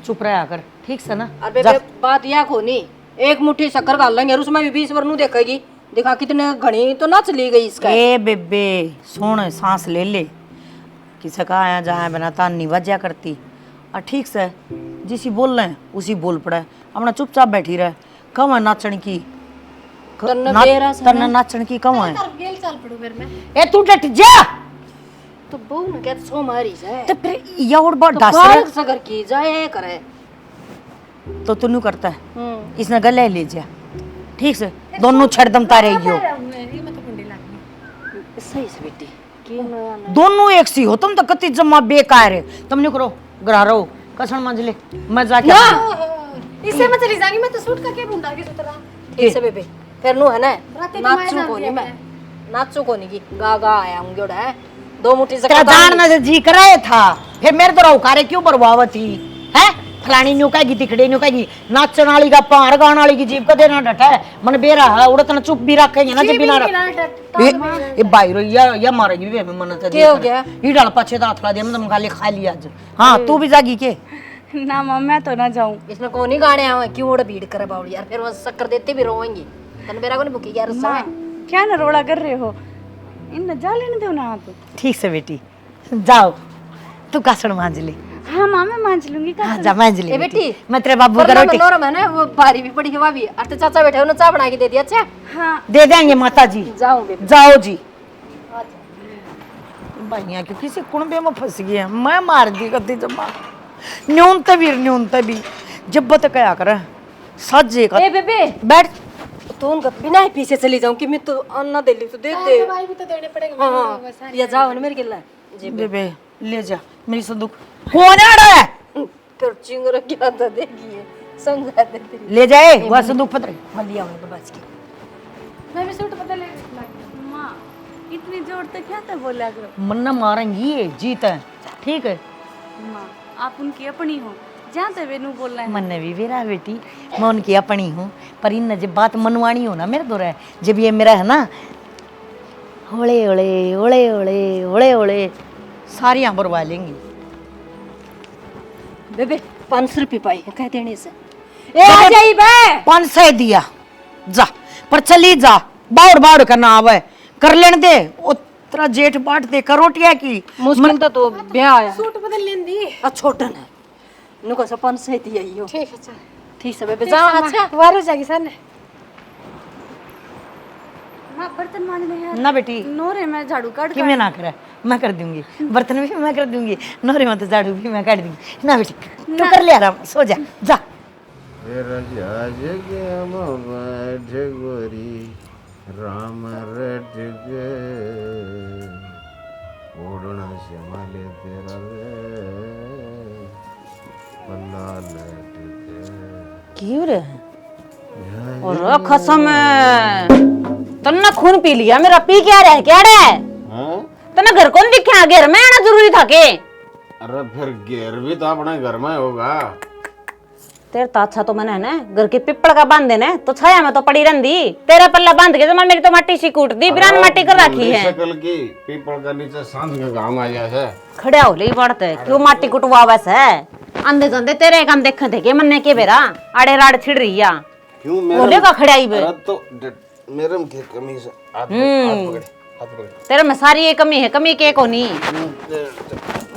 चुप रहा कर ठीक से ना। अरे बात या खोनी एक मुट्ठी शक्कर डाल लेंगे और उसमें भी 20 वरनू देखेगी देखा कितने घनी तो नाच ली गई इसका। ए बेबे सुन सांस ले ले किसी का आया जहाँ बना तान नहीं वजह करती और ठीक से जिसी बोल रहे हैं उसी बोल पड़े अपना चुपचाप बैठी रहे। कम है नाचन की तन्ने नाचन की कम है गेल चल पड़ू फिर मैं ए तू डट जा तो बहू ने कहते सो मारी जाए तो फिर ये और बहुत तो डांस बाल सगर की जाए करे तो तू नहीं करता है इसने गले ले जा ठीक से दोनों छड़दम तारे यो मेरी मत कुंडी लागनी सही से बेटी दोनों एक सी हो तुम तो कति जम्मा बेकार है तुम नहीं करो ग्रह रहो कसण मंजले मैं जाके इससे मैं चली जाऊंगी मैं तो सूट का के ढूंढा के सुतरा ठीक से बेबे फिर नु है ना रातें नाचू को नहीं मैं नाचू को नहीं की गा गा आया हूं जोड़ा है 2 मुट्ठी से तेरा जानना से जी कराए था फिर मेरे तो रौकारे क्यों बरवावती है फलानी न्यू कहेगी तिखड़ी न्यू कहेगी नाचन वाली का पार गान वाली की जीव का देना डट है मन बेरा है उड़तना चुप भी रखेंगे ना जब बिना ये बाहर या मारेगी भी मन से क्या हो गया ये डाल पाछे दांत खा दिया मैं तुम खाली खा लिया आज हां तू भी जागी के ना मम्मी मैं तो ना जाऊं इसमें कौन ही गाने आवे क्यों ओड़ भीड़ करे बावड़ी यार फिर वो शक्कर देते भी रोएंगी तन मेरा को नहीं भूखी यार माँ, क्या न रोड़ा कर रहे हो इन जा लेने दो ना आप ठीक से बेटी जाओ तू कासड़ मांज ले हाँ माँ मैं मांझ लूंगी हाँ जा मांज ले ए बेटी मैं तेरे बाबू का रोटी नोरम है ना वो भारी भी पड़ी है भाभी अरे चाचा बैठे उन्होंने चाय बना के दे दिया। अच्छा हाँ दे देंगे माता जी जाओ बेबी जाओ जी भाइया क्यों किसी कुणबे में फंस गई है मैं मार दी कदी जमा न्यूनता भी जब्बत क्या कर सजे का ए बेबे बैठ तो उनका बिना ही पीछे चली जाऊं कि मैं तो अन्ना दे ली तो दे दे भाई भी तो देने पड़ेंगे हां या जाओ ना मेरे के लिए जी बेबे ले जा मेरी संदूक होने आ रहा है फिर चिंगरा क्या था देगी समझा दे तेरी ले जाए वह संदूक पत्र मलिया में बच के मैं भी सूट बदल ले माँ इतनी जोर तक क्या था बोला करो मन्ना मारेंगी ये जीत है ठीक है माँ आप उनकी अपनी हो जहाँ तक वेनू बोल रहे हैं मन भी मेरा बेटी मैं उनकी अपनी हूँ पर इन जब बात मनवानी हो ना मेरे दो है जब ये मेरा है ना ओले ओले ओले ओले ओले ओले सारी यहाँ बरवा लेंगी बेबे 500 रुपये पाई है कह देने से ए आ जाई बे 500 दिया जा पर चली जा बाउड़ बाउड़ करना आवे कर लेने दे ओ तेरा जेठ बाट दे करोटिया की मुश्किल तो ब्याह आया सूट बदल लेंदी आ छोटन है नुको से 500 दिया यो ठीक है चल ठीक से बेबे जा अच्छा वारो जागी सर ने माँ बर्तन मांजने हैं ना बेटी नोरे में झाड़ू काट कि मैं ना करे मैं कर दूंगी बर्तन भी मैं कर दूंगी नोरे में तो झाड़ू भी मैं काट दूंगी ना बेटी तू कर ले आराम सो जा जा राम रट ओढ़ना श्यामले तेरा पल्ला लट क्यों रे और कसम तन्ने खून पी लिया मेरा पी क्या रहा है क्या रे तन्ने घर कौन दिखे घर में आना जरूरी था के अरे फिर घेर भी तो अपने घर में होगा तेरे तो अच्छा तो मैंने है ना घर के पिपड़ का बांध देने तो छाया में तो पड़ी रहती तेरा पल्ला बांध के जमा मेरी तो मट्टी सी कूट दी बिरान मट्टी कर रखी है शकल की पीपल का नीचे सांझ का काम आ जाए खड़ा हो ले पड़ते क्यों मट्टी कुटवा वैसे अंधे जंदे तेरे काम देखे थे के मन्ने के बेरा आड़े राड़ छिड़ रही है क्यों बोले का खड़ाई बे तो मेरे में की कमी से हाथ पकड़ तेरे में सारी ये कमी है कमी के कोनी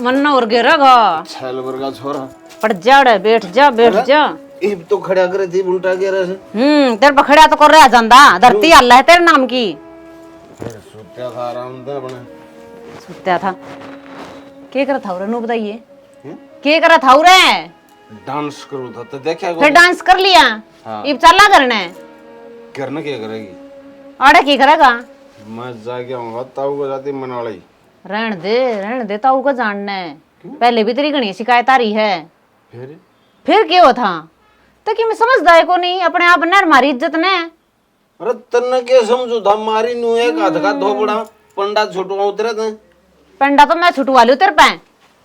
मन और गिरेगा छल वर्गा छोरा पड़ जा बैठ जा ये तो खड़ा करे थी उल्टा के रहे तेरे पे खड़ा तो कर रहा जांदा धरती अल्लाह है तेरे नाम की फिर सुत्या था आराम था अपने सुत्या था के करा था नु बताइए के करा था रे डांस करो था तो देखा फिर डांस कर लिया इब चला करने करना क्या करेगी आड़े की करेगा मैं जाके आऊंगा ताऊ को जाती मनवाड़ी रहन दे ताऊ को जानना है पहले भी तेरी घनी शिकायत आ रही है फिर क्या हुआ था तो कि मैं समझदा है को नहीं अपने आप ने हमारी इज्जत ने अरे तन्ने के समझू था मारी नु एक हाथ का दो बड़ा पंडा छुटवा उतरे थे पंडा तो मैं छुटवा लूं तेरे पे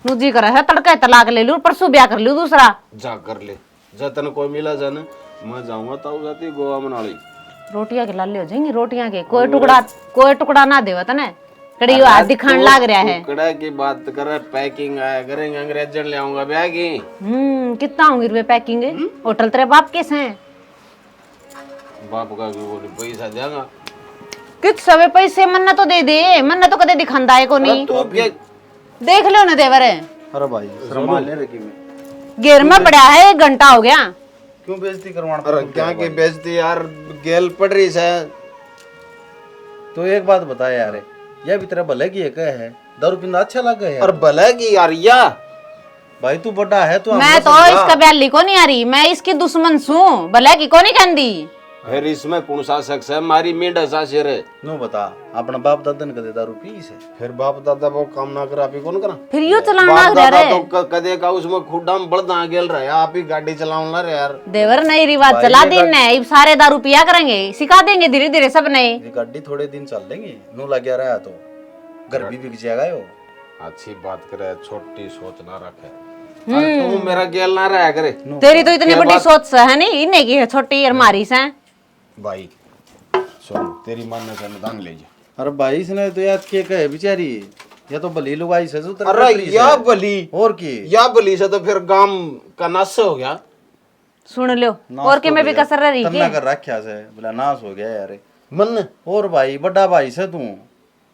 नुजी करे है तड़का तलाक ले लूं परसों ब्याह कर लूं दूसरा जा कर ले जा तने कोई मिला जाने मैं जाऊंगा ताऊ जाती गोवा मनाली रोटियां के लाले हो जाएंगी रोटियां के कोई टुकड़ा ना देवा तने कड़ी हाथ दिखाने लाग रहा है। कड़ा की बात करे, पैकिंग आया करेंगे, अंग्रेजन ले आऊंगा ब्याह की। कितना होंगे रुपए पैकिंग? होटल तेरे बाप कैसे हैं? बाप का क्यों बोले, पैसा देगा कित सवे पैसे मन्ना तो दे दे, मन्ना तो कदे दिखांदा है को नहीं। तो क्या देख लो ना देवर है। अरे भाई सामान ले रखी मैं घेर में पड़ा है, 1 घंटा हो गया। क्यों बेइज्जती करवाना? अरे क्या की बेइज्जती यार, गेल पड़ रही है। तो एक बात बता यार, यह भी तेरा भले की एक है, दारू पीना अच्छा लगा है और भले की यार या भाई, तू बड़ा है तो मैं तो इसका ब्याली को नहीं आ रही, मैं इसकी दुश्मन सूं, भले की को नहीं कहंदी। फिर इसमें कौन सा शख्स है? मारी मींड सा शेर है। नो बता, अपना बाप दादा ने कदे दारू पी से? फिर बाप दादा वो काम ना करा, आप ही कौन करा? फिर यो चलाना बाप रहा दादा रे तो कदे का उसमें खुड्डा में बड़दा गेल रहा है, आप ही गाड़ी चलाऊं ला रे यार। देवर नई रिवाज चला दिन है, अब सारे दारू पिया करेंगे, सिखा देंगे धीरे धीरे सब नए। ये गाड़ी थोड़े दिन चल लेंगे, नो लग गया रहा तो घर भी बिक जाएगा यो। अच्छी बात करे, छोटी सोच ना रखे। तू मेरा गेल ना रहा करे। तेरी तो इतनी बड़ी सोच है नहीं, इन्हें की है छोटी और मारी से। भाई सुन, तेरी मानने से दांग ले जा। अरे भाई इसने तो याद के कहे बेचारी, या तो भली लुगाई से तो अरे या भली और की या भली से तो फिर गांव का नाश हो गया। सुन लो और के में भी कसर रही के तन्ना कर रखा से बोला नाश हो गया यार मन। और भाई बड़ा भाई से तू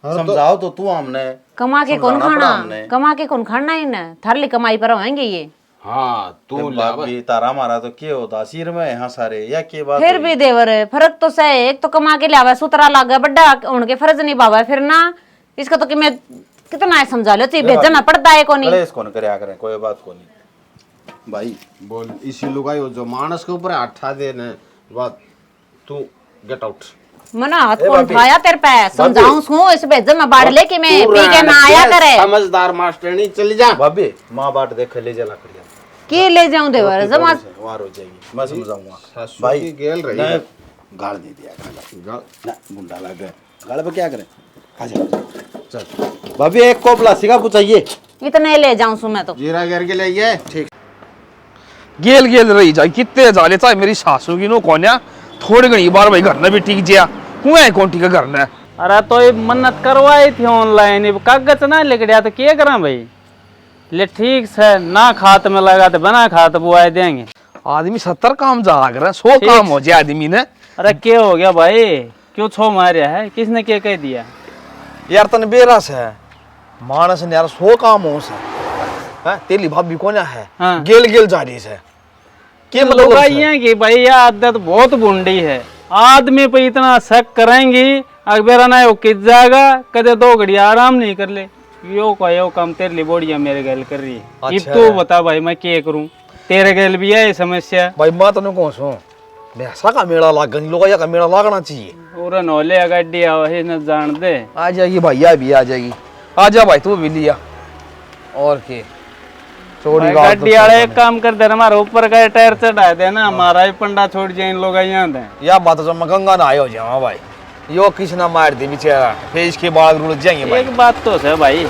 समझाओ तो तू हमने कमा के कौन खाना, कमा के कौन खाना ही ना, थारली कमाई पर होंगे ये। हाँ तू भी तारा मारा तो क्या होता, सिर में यहाँ सारे या के बात फिर भी देवर फर्क तो सह, एक तो कमा के लियावा सुतरा लागा, बड़ा उनके फर्ज निभावा, फिर ना इसका तो कि मैं कितना है समझा लो, चाहिए भेजना पड़ता है को नहीं। कलेश कौन करे करें, कोई बात को नहीं भाई। बोल इसी लुगाई हो जो मानस के ऊपर हाथ दे ने बात, तू गेट आउट। मना हाथ कौन उठाया तेरे पे, समझाऊं सू इस बेइज्जत में बाढ़ ले कि मैं पी के ना आया करे। समझदार मास्टरनी चली जा। भाभी माँ बाट देख ले जा लकड़िया के ले जाऊं देवर, जमा वार हो जाएगी, मैं समझाऊंगा भाई। गेल रही है, गाड़ दे दिया ना, गुंडा लग गए गाड़ पे क्या करें। आ जा चल भाभी, एक कोप लस्सी का चाहिए, इतने ले जाऊं सू मैं तो। जीरा गिर के ले आइए। ठीक गेल गेल रही जाए कितने जाले, चाहे मेरी सासू की नो कोन्या थोड़ी घनी बार भाई घर ने भी ठीक जिया कुएं कौन ठीक घर ने। अरे तो ये मन्नत करवाई थी ऑनलाइन, कागज ना लिख दिया तो क्या करा भाई। ले ठीक से ना खात में लगा तो बना खात बुआई देंगे। आदमी 70 काम जा कर 100 काम हो जाए आदमी ने। अरे क्या हो गया भाई, क्यों छो मारिया है, किसने क्या कह दिया यार? तन बेरस है मानस ने यार 100 काम हो से तेली भाभी को ना है। हाँ। गेल गेल जा रही है के मतलब कि भाई यह आदत बहुत बुंडी है, आदमी पे इतना शक करेंगी अकबेरा ना वो किस जाएगा, कदे 2 घड़ी आराम नहीं कर ले। यो का यो काम तेरे लिए बोड़िया मेरे गैल कर रही है। अच्छा। अब तो बता भाई मैं क्या करूं, तेरे गैल भी है समस्या। भाई मैं तने कौन सो भैंसा का मेला लागन लोग या का मेला लागना चाहिए। पूरा नौले गाड़ी आवे न जान दे। आ जाएगी भैया भी आ जाएगी, आ जा भाई तू भी लिया और के चोरी गाड़ी वाले एक काम कर दे, हमारे ऊपर का टायर चढ़ा दे ना, हमारा भी पंडा छोड़ जाए इन लोग यहाँ दे। या बात तो मैं गंगा ना आयो जावा भाई, यो किस ना मार दे बेचारा, फिर इसके बाद रुल जाएंगे भाई। एक बात तो है भाई,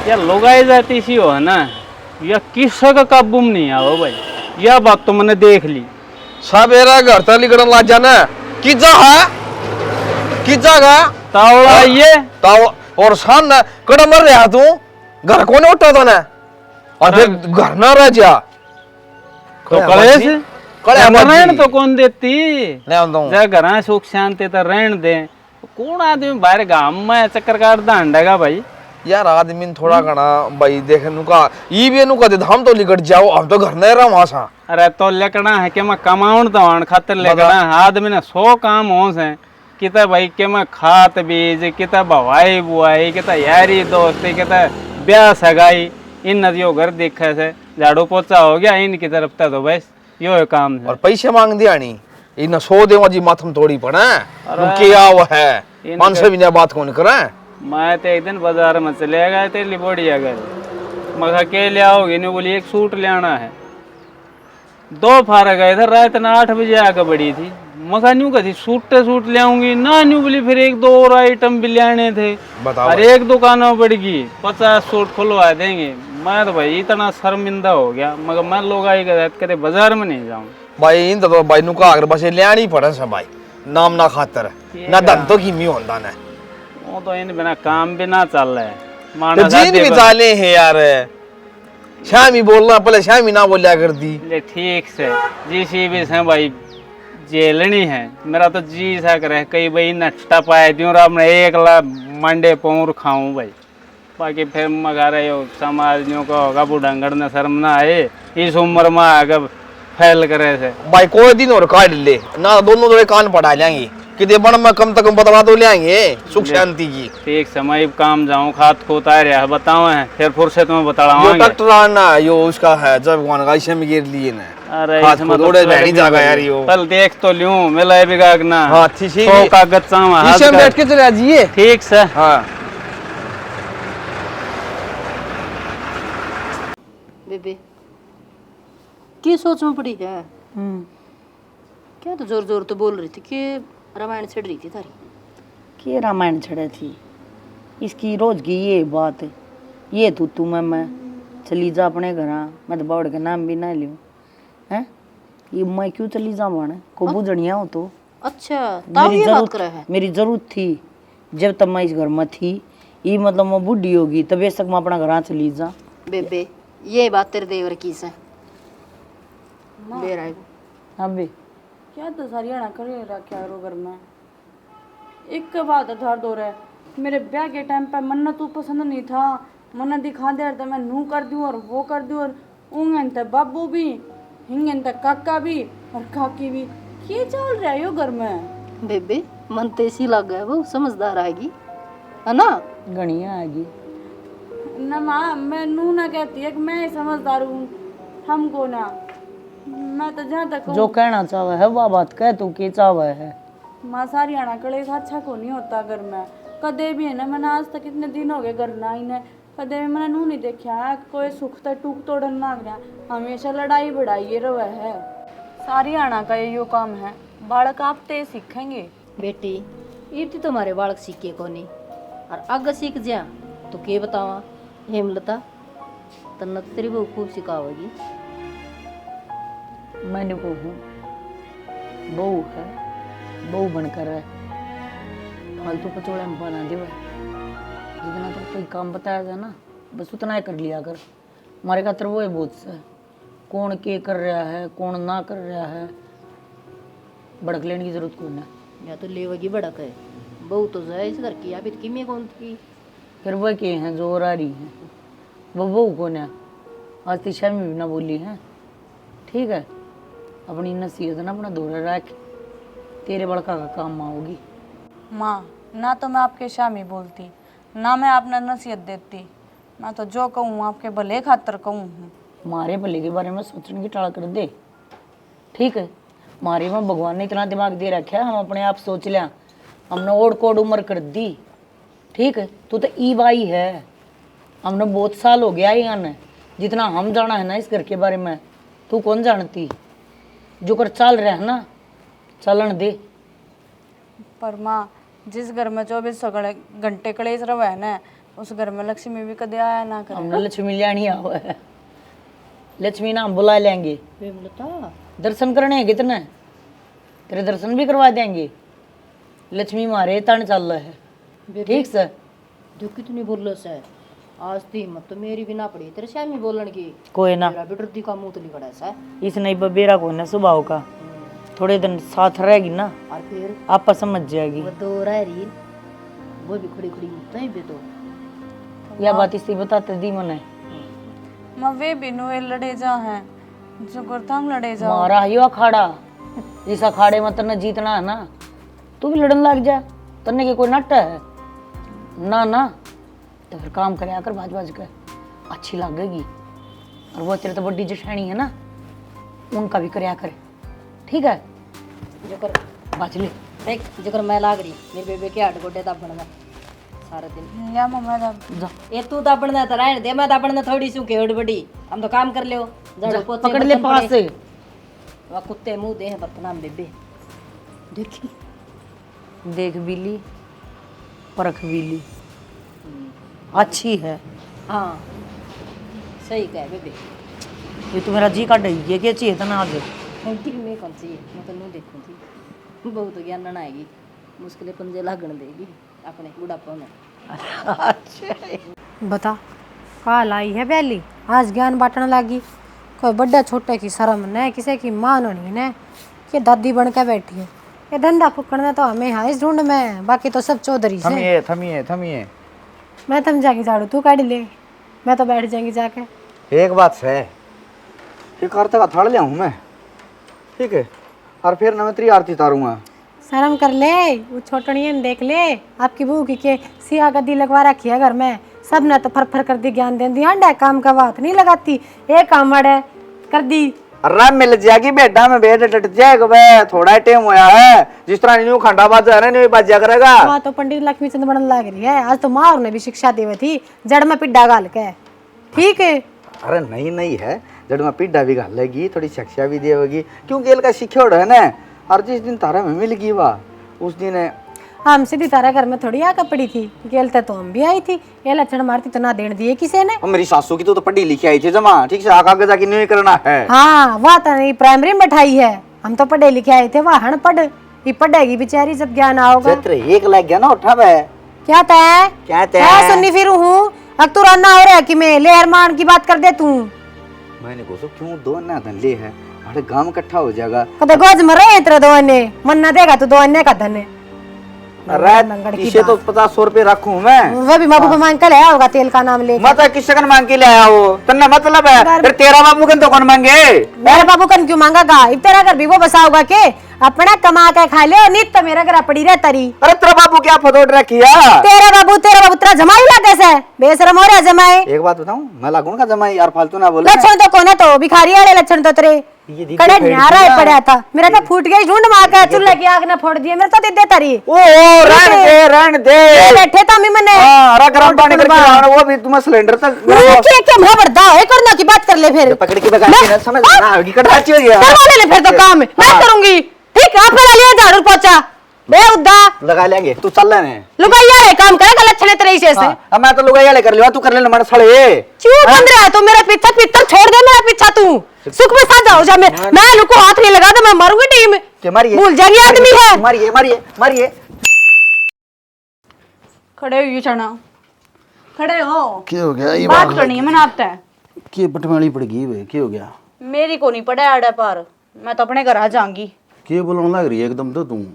या लोगाई जाती सी हो है ना, या किसी का काबू में नहीं आओ भाई, यह बात तो मैंने देख ली। सवेरा घर तक निकलने लग जाना किजा है किजा का तावड़ा ये ताव और सान ना कड़ा मर रहा तू, घर कौन उठा था ना, और फिर घर ना रह जा तो कलेश रहन तो कौन देती जा घर सुख शांति तो रहन दे। कौन आदमी बाहर गांव में चक्कर काट दांडेगा भाई। यार आदमी थोड़ा घना भाई देख नुका ई भी नुका दे, हम तो लिकट जाओ, हम तो घर नहीं रहा वहां सा। अरे तो लेकड़ा है कि मैं कमाउन तो आन खातिर लेकड़ा, आदमी ने 100 काम हो से किता भाई के मैं खात बीज किता भवाई बुआई किता यारी दोस्ती किता ब्याह सगाई, इन नदियों घर दिखे से झाड़ू पोछा हो गया इनकी तरफ तक तो बस यो काम है। और पैसे मांग दिया नहीं इन 100 देवा जी माथम थोड़ी पड़ा क्या वो है मन से भी बात कौन करे। मैं तो एक दिन बाजार में चले गए थे लिबोड़िया गए, मगर के ले आओगे नहीं बोली एक सूट ले आना है, 2 फारा गए थे रात ना 8 बजे आकर बड़ी थी, मगर न्यू कही सूट ले आऊंगी ना, न्यू बोली फिर 1-2 और आइटम भी लेने थे, और एक दुकानों पड़ गई 50 सूट खुलवा देंगे। मैं तो भाई इतना शर्मिंदा हो गया, मगर मैं लोग आई करे बाजार में नहीं जाऊँ भाई इन तो भाई नुका अगर बस ले आनी पड़े से भाई नाम ना खातर ना धन तो कीमी होता ना वो तो इन बिना काम भी ना चल रहा है तो माना जीन भी चाले हैं यार, शामी बोलना पहले शामी ना बोलिया कर दी। ले ठीक से जिसी भी से भाई जेलनी है, मेरा तो जी सा करे कई भाई नट्टा पाए दूं और अपने एक ला मंडे पौर खाऊं भाई, बाकी फिर मगा रहे हो समाजनियों का होगा बुढ़ंगड़ ने शर्म ना आए इस उम्र में आगे फैल करे से भाई कोई दिन और काट ले ना, दोनों जोड़े कान पढ़ा लेंगे कि बड़ में कम तक बता तो ले आएंगे सुख शांति की। ठीक समय काम जाऊं खात खोत आ रहा है बताओ है फिर फुर्सत में बता रहा यो हूं डॉक्टर आना यो उसका है जब भगवान का इसे में गिर लिए ना। अरे खात इसमें खोत उड़े बैठी जागा यार यो। पल देख तो लूं मिला भी गागना। हां ठीक है, तो कागज चावा हाथ इसे में बैठ के चले जाइए। ठीक से। हां बेबे की सोच में पड़ी है? क्या तो जोर जोर तो बोल रही थी कि रामायण छड़ रही थी तारी। के रामायण छड़े थी, इसकी रोज की ये बात है, ये तू मैं चली जा अपने घर, मैं तो बावड़ के नाम भी ना लियो हैं, ये मैं क्यों चली जा बने को बुझनिया हो तो। अच्छा तब ये बात करे है। मेरी जरूरत थी जब तब मैं इस घर में थी, ये मतलब मैं बुढ़ी होगी तब ये तक मैं अपना घर चली जा। बेबे ये बात तेरे देवर की से बेर आएगा। हाँ बे क्या तो हरियाणा करे रखा रो घर में, एक के बाद अधार दो रहे। मेरे ब्याह के टाइम पे मन्ना तू पसंद नहीं था, मन्ना दिखा दे तो मैं नू कर दूं और वो कर दूं, और ऊँगन तक बाबू भी हिंगन तक काका भी और काकी भी। ये चल रहा है यो घर में। बेबे मन तो इसी लग गया, वो समझदार आएगी है ना, गणिया आएगी ना माँ, मैं नू ना कहती है कि मैं समझदार हूँ, हमको ना, मैं तो जहाँ तक जो कहना चाहे है वह बात कह, तू के चाहे है। माँ सारी आना कड़े अच्छा को नहीं होता घर में कदे भी है ना। मैंने आज तक इतने दिन हो गए घर ना इन्हें कदे भी मैंने नू नहीं देखा है कोई सुख तो टूक तोड़न ना गया, हमेशा लड़ाई बढ़ाई ये रहा है। सारी आना का यो काम है, बालक आप ते सीखेंगे। बेटी इतनी तुम्हारे बालक सीखे को नहीं और अगर सीख जा तो के बतावा हेमलता तन्ना तेरी बहू खूब सिखावेगी। मैंने वो हूँ बहू है, बहू बनकर है, फालतू पचोड़े में बना दे। जितना तो कोई काम बताया जाए ना बस उतना ही कर लिया कर, हमारे खातर वो है बहुत सा, कौन के कर रहा है कौन ना कर रहा है भड़क लेने की जरूरत कौन है। या तो लेवगी भड़क है, बहू तो जाए इस घर की या फिर किमी कौन की। फिर वह के हैं जो और आ रही हैं, वो बहू कौन है, आज तिशा में भी ना बोली है। ठीक है अपनी नसीहत ना अपना दूर रख, तेरे बड़का का काम आओगी। माँ ना तो मैं आपके शामी बोलती ना मैं आपने नसीहत देती, मैं तो जो कहूँ आपके भले खातर कहूँ। हमारे भले के बारे में सोचने की टाल कर दे। ठीक है हमारे में भगवान ने इतना दिमाग दे रखा है, हम अपने आप सोच लिया, हमने ओढ़ कोड उम्र कर दी। ठीक है तू तो ई बाई है, हमने बहुत साल हो गया यहाँ ने, जितना हम जाना है ना इस घर के बारे में तू कौन जानती। जो कर चल रहा है ना चलन दे। पर माँ जिस घर में 24 घंटे कलेश रहा है ना, उस घर में लक्ष्मी भी कदे आया ना करे। हमने लक्ष्मी लियानी हुआ है, लक्ष्मी नाम बुला लेंगे, दर्शन करने हैं कितने, तेरे दर्शन भी करवा देंगे। लक्ष्मी मारे तन चल रहा है। ठीक से जो कितनी बोल से आज ती हिम्मत तो मेरी भी ना पड़ी तेरे शामी बोलन की। कोई ना मेरा भी डरती का मुंह तो लिखड़ा सा इस नहीं बबेरा को ना स्वभाव का, थोड़े दिन साथ रहेगी ना और फिर आप समझ जाएगी। वो दो रह रही वो भी खड़ी खड़ी तई पे तो यह बात इसी बताते दी मने माँ वे भी नुए लड़े जा हैं जो गुरथांग लड़े जा। मारा यो अखाड़ा, जिस अखाड़े में तन्ने जीतना है ना तू भी लड़न लग जा, तन्ने के कोई नट है ना ना तो फिर काम करे आकर बाज बाज कर अच्छी लगेगी। और वो तेरे तो बड़ी जेठानी है ना उनका भी करे आकर। ठीक है जो कर बाज ले देख जो कर मैं लाग रही मेरे बेबे के हाथ गोटे दाबण में सारा दिन या मम्मा दा जा ये तू दाबण ना तो रहने दे, मैं दाबण ना थोड़ी सी केड़ बड़ी हम तो काम कर लियो झाड़ू पोछे पकड़ ले पास से। वह कुत्ते मुंह दे हैं बर्तनाम बेबे देखी देख बिल्ली परख बिल्ली अच्छी है। हाँ सही कह बेबे। ये तो मेरा जी काट है कि चाहिए था ना आज ठीक मैं कौन सी मैं तो नहीं देखूँ थी बहुत ज्ञान आएगी मुश्किलें पंजे लागण देगी। अपने बुढ़ापे में। बता काल आई है बैली आज ज्ञान बांटने लागी। कोई बड़े छोटे की शर्म न किसी की मान नहीं न कि दादी बन के बैठी है। ये धंधा फुकड़ना तो हमें है इस ढूंढ में, बाकी तो सब चौधरी से। थमिए थमिए थमिए, मैं थम जाके झाड़ू तू काट ले, मैं तो बैठ जाएंगी जाके। एक बात है, एक आरती का थाड़ ले आऊँ मैं, ठीक है, और फिर न मैं तेरी आरती तारूंगा। शर्म कर ले, वो छोटनिया ने देख ले आपकी बहू की के सिया गद्दी लगवा रखी है घर में, सब ने तो फर फर कर दी ज्ञान दे दी। अंडा काम का बात नहीं लगाती, एक काम अड़े कर दी। अरे मिल जाएगी बेटा में बेट डट जाएगा बे, थोड़ा टाइम होया है, जिस तरह न्यू खंडा बाज है ना न्यू बाजा करेगा। वहाँ तो पंडित लक्ष्मी चंद बनने लग रही है, आज तो माँ ने भी शिक्षा दी हुई थी जड़ में पिड्डा गाल के, ठीक है। अरे नहीं नहीं है, जड़ में पिड्डा भी गाल लेगी, थोड़ी शिक्षा भी देगी, क्योंकि इनका सिक्योर्ड है ना। और जिस दिन तारा में मिल गई वाह, उस दिन हम सीधी तारा घर में थोड़ी आकर पड़ी थी, गेलते तो हम भी आई थी, ये लक्षण मारती तो ना देने दिए किसी ने। मेरी सासू की तो पढ़ी लिखी आई थी जमा, ठीक से आगे जाके नहीं करना है। हाँ वह तो नहीं प्राइमरी में बैठाई है, हम तो पढ़े लिखे आए थे, वह हण पढ़ ये पढ़ेगी बेचारी जब ज्ञान आओगा। एक लग गया ना उठा बे, क्या तय क्या तय सुननी फिर हूँ अब तू राना हो रहा है कि मैं लेहर मान की बात कर दे तू। मैंने को क्यों दो ना धन ले है, अरे गांव इकट्ठा हो जाएगा। कदे गोज मर रहे तेरे दो अन्य मन ना देगा तो दो अन्य का धन है। अरे इसे तो 50-100 रुपए रखूं मैं, वो भी बाबू को मांग के लाया होगा तेल का नाम ले। मत किससे कन मांग के ले आया हो, तन्ना मतलब है फिर तेरा बाबू कन तो कौन मांगे, मेरा बाबू कन क्यों मांगा? इब तेरा घर भी वो बसा होगा के अपना कमा के खा ले, नित तो मेरा घर पड़ी रहता रही। अरे तेरा बाबू क्या फदोट रखिया, तेरा बाबू तेरा जमाई लागे से बेशरम हो रहा जमाई। एक बात बताऊं, मैं लागू का जमाई यार, फालतू ना बोले। लक्षण तो कौन है तो भिखारी वाले लक्षण तो तेरे कड़े न्यारा है पड़ा था, मेरा तो फूट गई ढूंढ मार के चूल्हे की आग ने फोड़ दिया, मेरे तो दे देता रही। ओ रहन दे बैठे तो अम्मी मने हां गरम पानी करके लाना, वो भी तुम सिलेंडर तक क्या मैं बड़दा है करना की बात कर ले फिर पकड़ के बगा के समझ ना होगी कटाची हो गया, करवा ले फिर तो काम मैं करूंगी, ठीक है। फिर लिया झाड़ू पोछा बे उद्दा लगा लेंगे, तू चल ले ने लुगाइया रे काम करेगा लक्षण तेरे से। अब मैं तो लुगाइया ले कर लिया, तू कर ले मड़ सड़े चुप बंद रहा, तू मेरा पीछा पित्तर छोड़ दे, मेरा पीछा तू सुख में साथ जाओ जा, मैं लुको हाथ नहीं लगा तो मैं मरूंगी टीम के मारिए, भूल जाएगी आदमी है। मारिए मारिए मारिए, खड़े हो चना, खड़े हो, क्या हो गया ये बात करनी है मैंने आपसे। के बटवाली पड़ गई वे, क्या हो गया? मेरी को नहीं पड़ा आड़े पर, मैं तो अपने घर आ जाऊंगी। के बोलने लग रही है एकदम तो तुम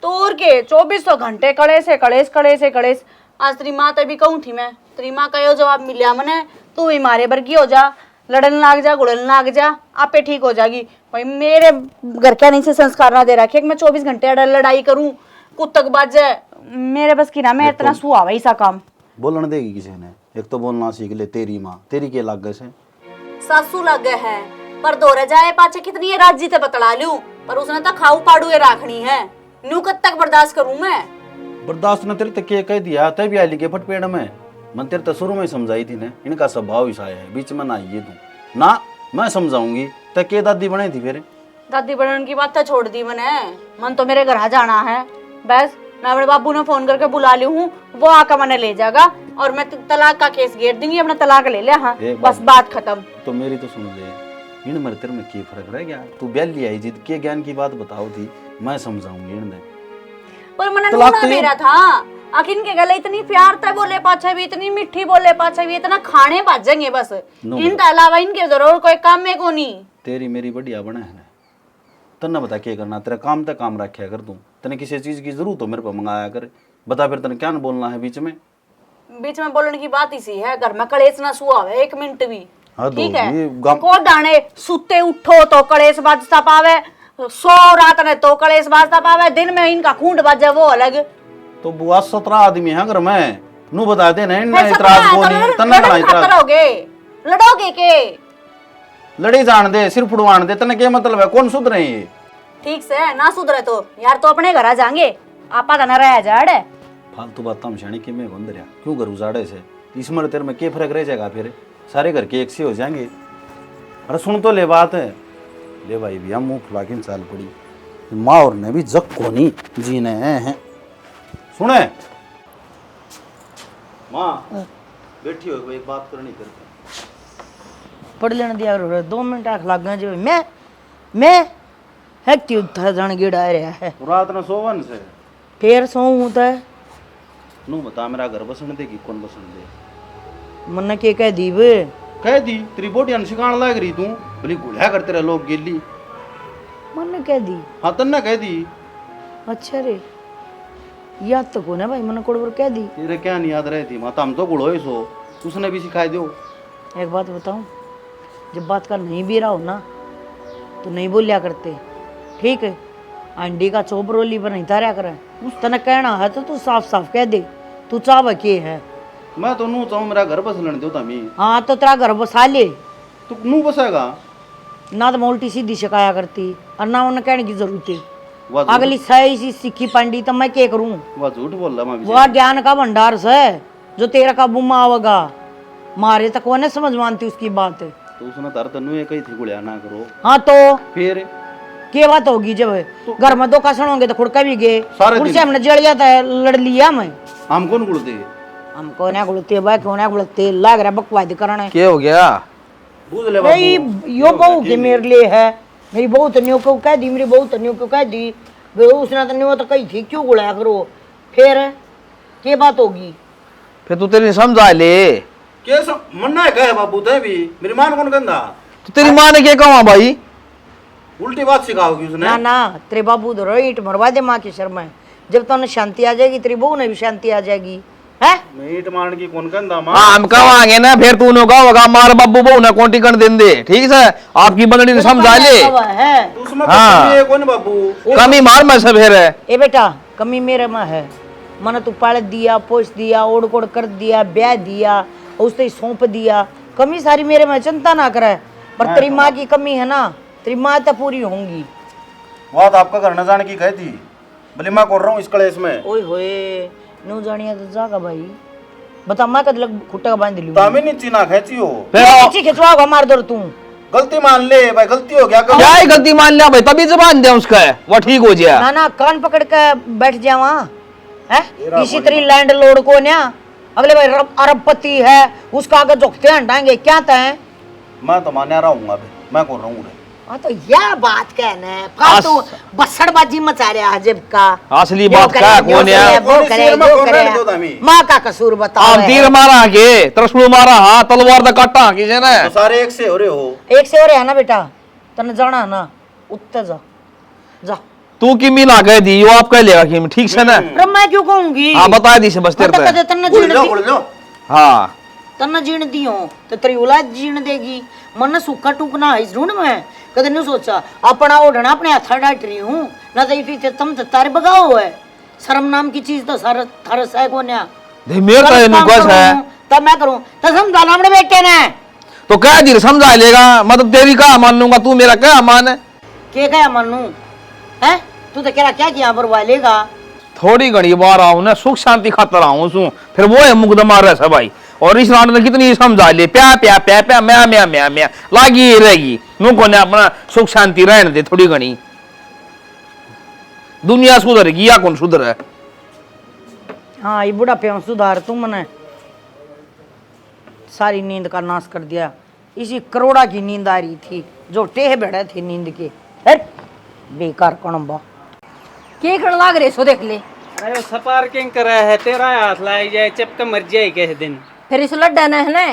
तोर के 2400 घंटे कड़े से कड़ेस। आज तेरी माँ तभी कहूँ थी मैं, तेरी माँ का यो जवाब मिला मने, तू भी मारे बरगी हो जा, लड़न लाग जा गुड़न लाग जा, आपे ठीक हो जाएगी। भाई मेरे घर क्या नहीं से संस्कार ना दे रखे मैं 24 घंटे लड़ाई करूँ, कुत्तक बाजे मेरे बस की ना, मैं इतना सुहावा ही सा काम। बोलने देगी किसी ने, एक तो बोलना सीख ले, तेरी माँ तेरी के लाग से सासू लग गए है पर दो जाए पाचे कितनी है राजी ते बतला लूं, पर उसने तो खाऊ पाड़ू ये राखनी है, नू कब तक बर्दाश्त करूं मैं? बर्दाश्त न तेरे तक कह दिया तय भी आई के फटपेड़ में, मन तेरे तो शुरू में ही समझाई थी ने, इनका स्वभाव ऐसा है, बीच में ना आइए तू ना, मैं समझाऊंगी तो के दादी बनी थी फिर। दादी बनने की बात तो छोड़ दी मैंने, मन तो मेरे घर जाना है बस, मैं अपने बाबू ने फोन करके बुला ली हूँ, वो आकर मैंने ले जाएगा और मैं तलाक का केस घेर दूंगी, अपना तलाक ले लिया। हाँ बस बात खत्म। तो मेरी तो सुन ले, इन मर तेरे में क्या फर्क रह गया, तू बैल लिया आई जिद के ज्ञान की बात बताओ थी, मैं समझाऊंगी इनने, पर मैंने नूना मेरा था आखिर इनके गले इतनी प्यार था, बोले पाछा भी इतनी मिठी, बोले पाछा भी इतना खाने भाजेंगे बस, इनके अलावा इनके जरूर कोई काम में को नहीं। तेरी मेरी बढ़िया बने है, तन्ना बता क्या करना, तेरा काम तक काम रखा कर, तू तने किसी चीज की जरूरत हो मेरे पर मंगाया कर, बता फिर तने क्या न बोलना है बीच में बोलने की बात इसी है, घर में कलेश ना सुहा है एक मिनट भी। हाँ ठीक है को डाने सुते उठो तो कलेश बाजता पावे, सो रात ने तो कलेश बाजता पावे, दिन में इनका खूंट बाजे वो अलग। तो बुआ 17 आदमी है घर में, नू बता दे ना इतराज को नहीं, तन्ना ना इतराज लड़ोगे के लड़ी जान दे, सिर फुड़वान दे, तने क्या मतलब है, कौन सुधरे ये? ठीक से ना सुधरे तो यार तो अपने घर आ जाएंगे, आपा ना रह जाड़े फालतू बात तमशानी कि मैं बंद रहा, क्यों घर उजाड़े से, इसमें तेरे में क्या फर्क रह जाएगा, फिर सारे घर के एक से हो जाएंगे। अरे सुन तो ले बात है, ले भाई भैया मुंह फुला के चाल पड़ी, माँ और ने भी जग को नहीं जीने हैं, सुने माँ बैठी हो एक बात करनी करते पढ़ लेने दिया 2 मिनट आख लग गए, मैं है क्यों था जान गिड़ा रहा है, रात न सोवन से फिर सोऊं तो नू बता मेरा घर बसन दे कि कौन बसन दे। मन के कह दी कह दी तेरी बोटियां सिखाण लाग रही तू भली गुड़िया करते रह लोग गेली। मन कह दी। हाँ तन्ने कह दी। अच्छा रे याद तो कौन है भाई, मन कोड़ कह दी। तेरे क्या नहीं याद रहती माता, हम तो गुड़ो सो उसने भी सिखाई दो। एक बात बताऊं, जब बात का नहीं भी रहा हो ना तो नहीं बोलिया करते, ठीक है। अंडी का चोपरोली पर नहीं तारा करे, तने कहना है तो तू साफ साफ कह दे तू चाह के है। मैं तो नू चाहूं मेरा घर बस लेने दो तमी। हाँ तो तेरा घर बसा ले। तू नू बसेगा ना तो मैं उल्टी सीधी शिकाया करती और ना उन्हें कहने की जरूरत है। अगली सही सी सिक्की पंडी तो मैं क्या करूं। वह झूठ बोल रहा मैं। वह ज्ञान का भंडार से जो तेरा का बुमा होगा, मारे तक वो नहीं समझ मानती उसकी बात। तो उसने तर तनु एक ही थी गुड़िया ना करो। हाँ तो फिर क्या बात होगी, जब घर में दो कसण होंगे तो खुड़का भी गए सारे उनसे हमने जड़ जाता है, लड़ लिया मैं। हम कौन गुड़ते हमको ना गुड़ते भाई, क्यों ना गुड़ते, लाग रहा बकवाद करना। क्या हो गया? बूझ ले बाबू यो बहू के मेरे लिए है, मेरी बहू तनियों को कह दी, मेरी बहू तनियों को कह दी, उसने तनियों तो कही थी क्यों गुड़ाया करो। फिर क्या बात होगी? फिर तू तेरी समझा ले। क्या मन्ना है कहे बाबू ते भी मेरी मां कौन कहंदा? तो तेरी मां ने क्या कहा भाई? उल्टी बात सिखाओगी उसने। ना ना तेरे बाबू दो ईट मरवा दे माँ की शर्मा। जब तो शांति आ जाएगी तेरी बहू ने भी शांति आ जाएगी। है मीट मारने की कौन कहंदा मां? हम कहांगे ना, फिर तूने कहा मार बाबू बहू ना कोटी कर दें दे, ठीक है। आपकी बंदड़ी ने समझा ले। उसमें हाँ कौन बाबू कमी मार में सब है। ए बेटा कमी मेरे में है, मैंने तू पाल दिया, पोछ दिया, ओढ़ कोड़ कर दिया, ब्याह दिया, उससे सौंप दिया, कमी सारी मेरे में, चिंता ना करे। पर तेरी माँ की कमी है ना, तेरी माँ तो पूरी होंगी। बात आपका घर न जाने की कही थी, भले मैं कर रहा हूँ इस कलेश में। ओए होए नो जानिया तो जागा भाई, बता मैं कद लग खुट्टा का बांध लूं। तामी नीची ना खेची हो, नीची खिंचवाओगा मार दो तू। गलती मान ले भाई, गलती हो गया। क्या ही गलती मान लिया भाई, तभी जबान दे उसका है वो ठीक हो जाए। ना ना कान पकड़ के बैठ जा वहाँ है। इसी तरह लैंड लॉर्ड को ना अगले भाई अरबपति है उसका आगे झुकते हटाएंगे क्या तय। मैं तो मान्या रहूंगा अभी, मैं कर रहा हूँ। हाँ तो यह बात कहना है, फालतू बसड़बाजी मचा रहा है जब का। असली बात क्या कौन है? वो करे माँ का कसूर बताओ। आप तीर मारा के त्रिशूल मारा, हाँ तलवार दा काटा किसे ने? तो सारे एक से हो रहे हो। एक से हो रहे है ना बेटा, तने जाना ना उत्तर जा जा। तू की मिला गए दी यो आप कह लेगा कि ठीक से ना? मैं क्यों कहूंगी? हाँ बता दी से बस तेरे पे। हाँ तन्ना जीण दियो तो तेरी औलाद जीण देगी। मन सूखा टूकना है इस ढूंढ में कदे नहीं सोचा। अपना ओढ़ना अपने हाथ डाट रही हूँ ना, तो इसी तुम तो तारे बगाओ है। शर्म नाम की चीज तो सारा थारा सह को न्या मेरे का नुकस है तब मैं करूँ तो समझा ला अपने बेटे ने। तो कह दी समझा लेगा, मतलब तेरी क्या मान लूंगा, तू मेरा क्या मान है? क्या मानू है? तू तो क्या किया बरवा लेगा। थोड़ी घड़ी बार आऊं ना, सुख शांति खातर आऊं सू, फिर वो है मुकदमा रह सब भाई। और इस नाट ने कितनी समझा ले, प्या प्या प्या प्या म्या म्या म्या म्या लागी रहेगी। नु को ने अपना सुख शांति रहने दे थोड़ी घनी, दुनिया सुधरेगी या कौन सुधर है? हाँ ये बुढ़ापे में सुधार तुमने सारी नींद का नाश कर दिया। इसी करोड़ा की नींद आ रही थी जो टेह बैठे थे नींद के। बेकार कणबा के खड़ लाग रे सो देख ले। अरे सपार्किंग करे है, तेरा हाथ लाग जाए चपका मर जाए किस दिन। फिर इस लड्डा ने है ना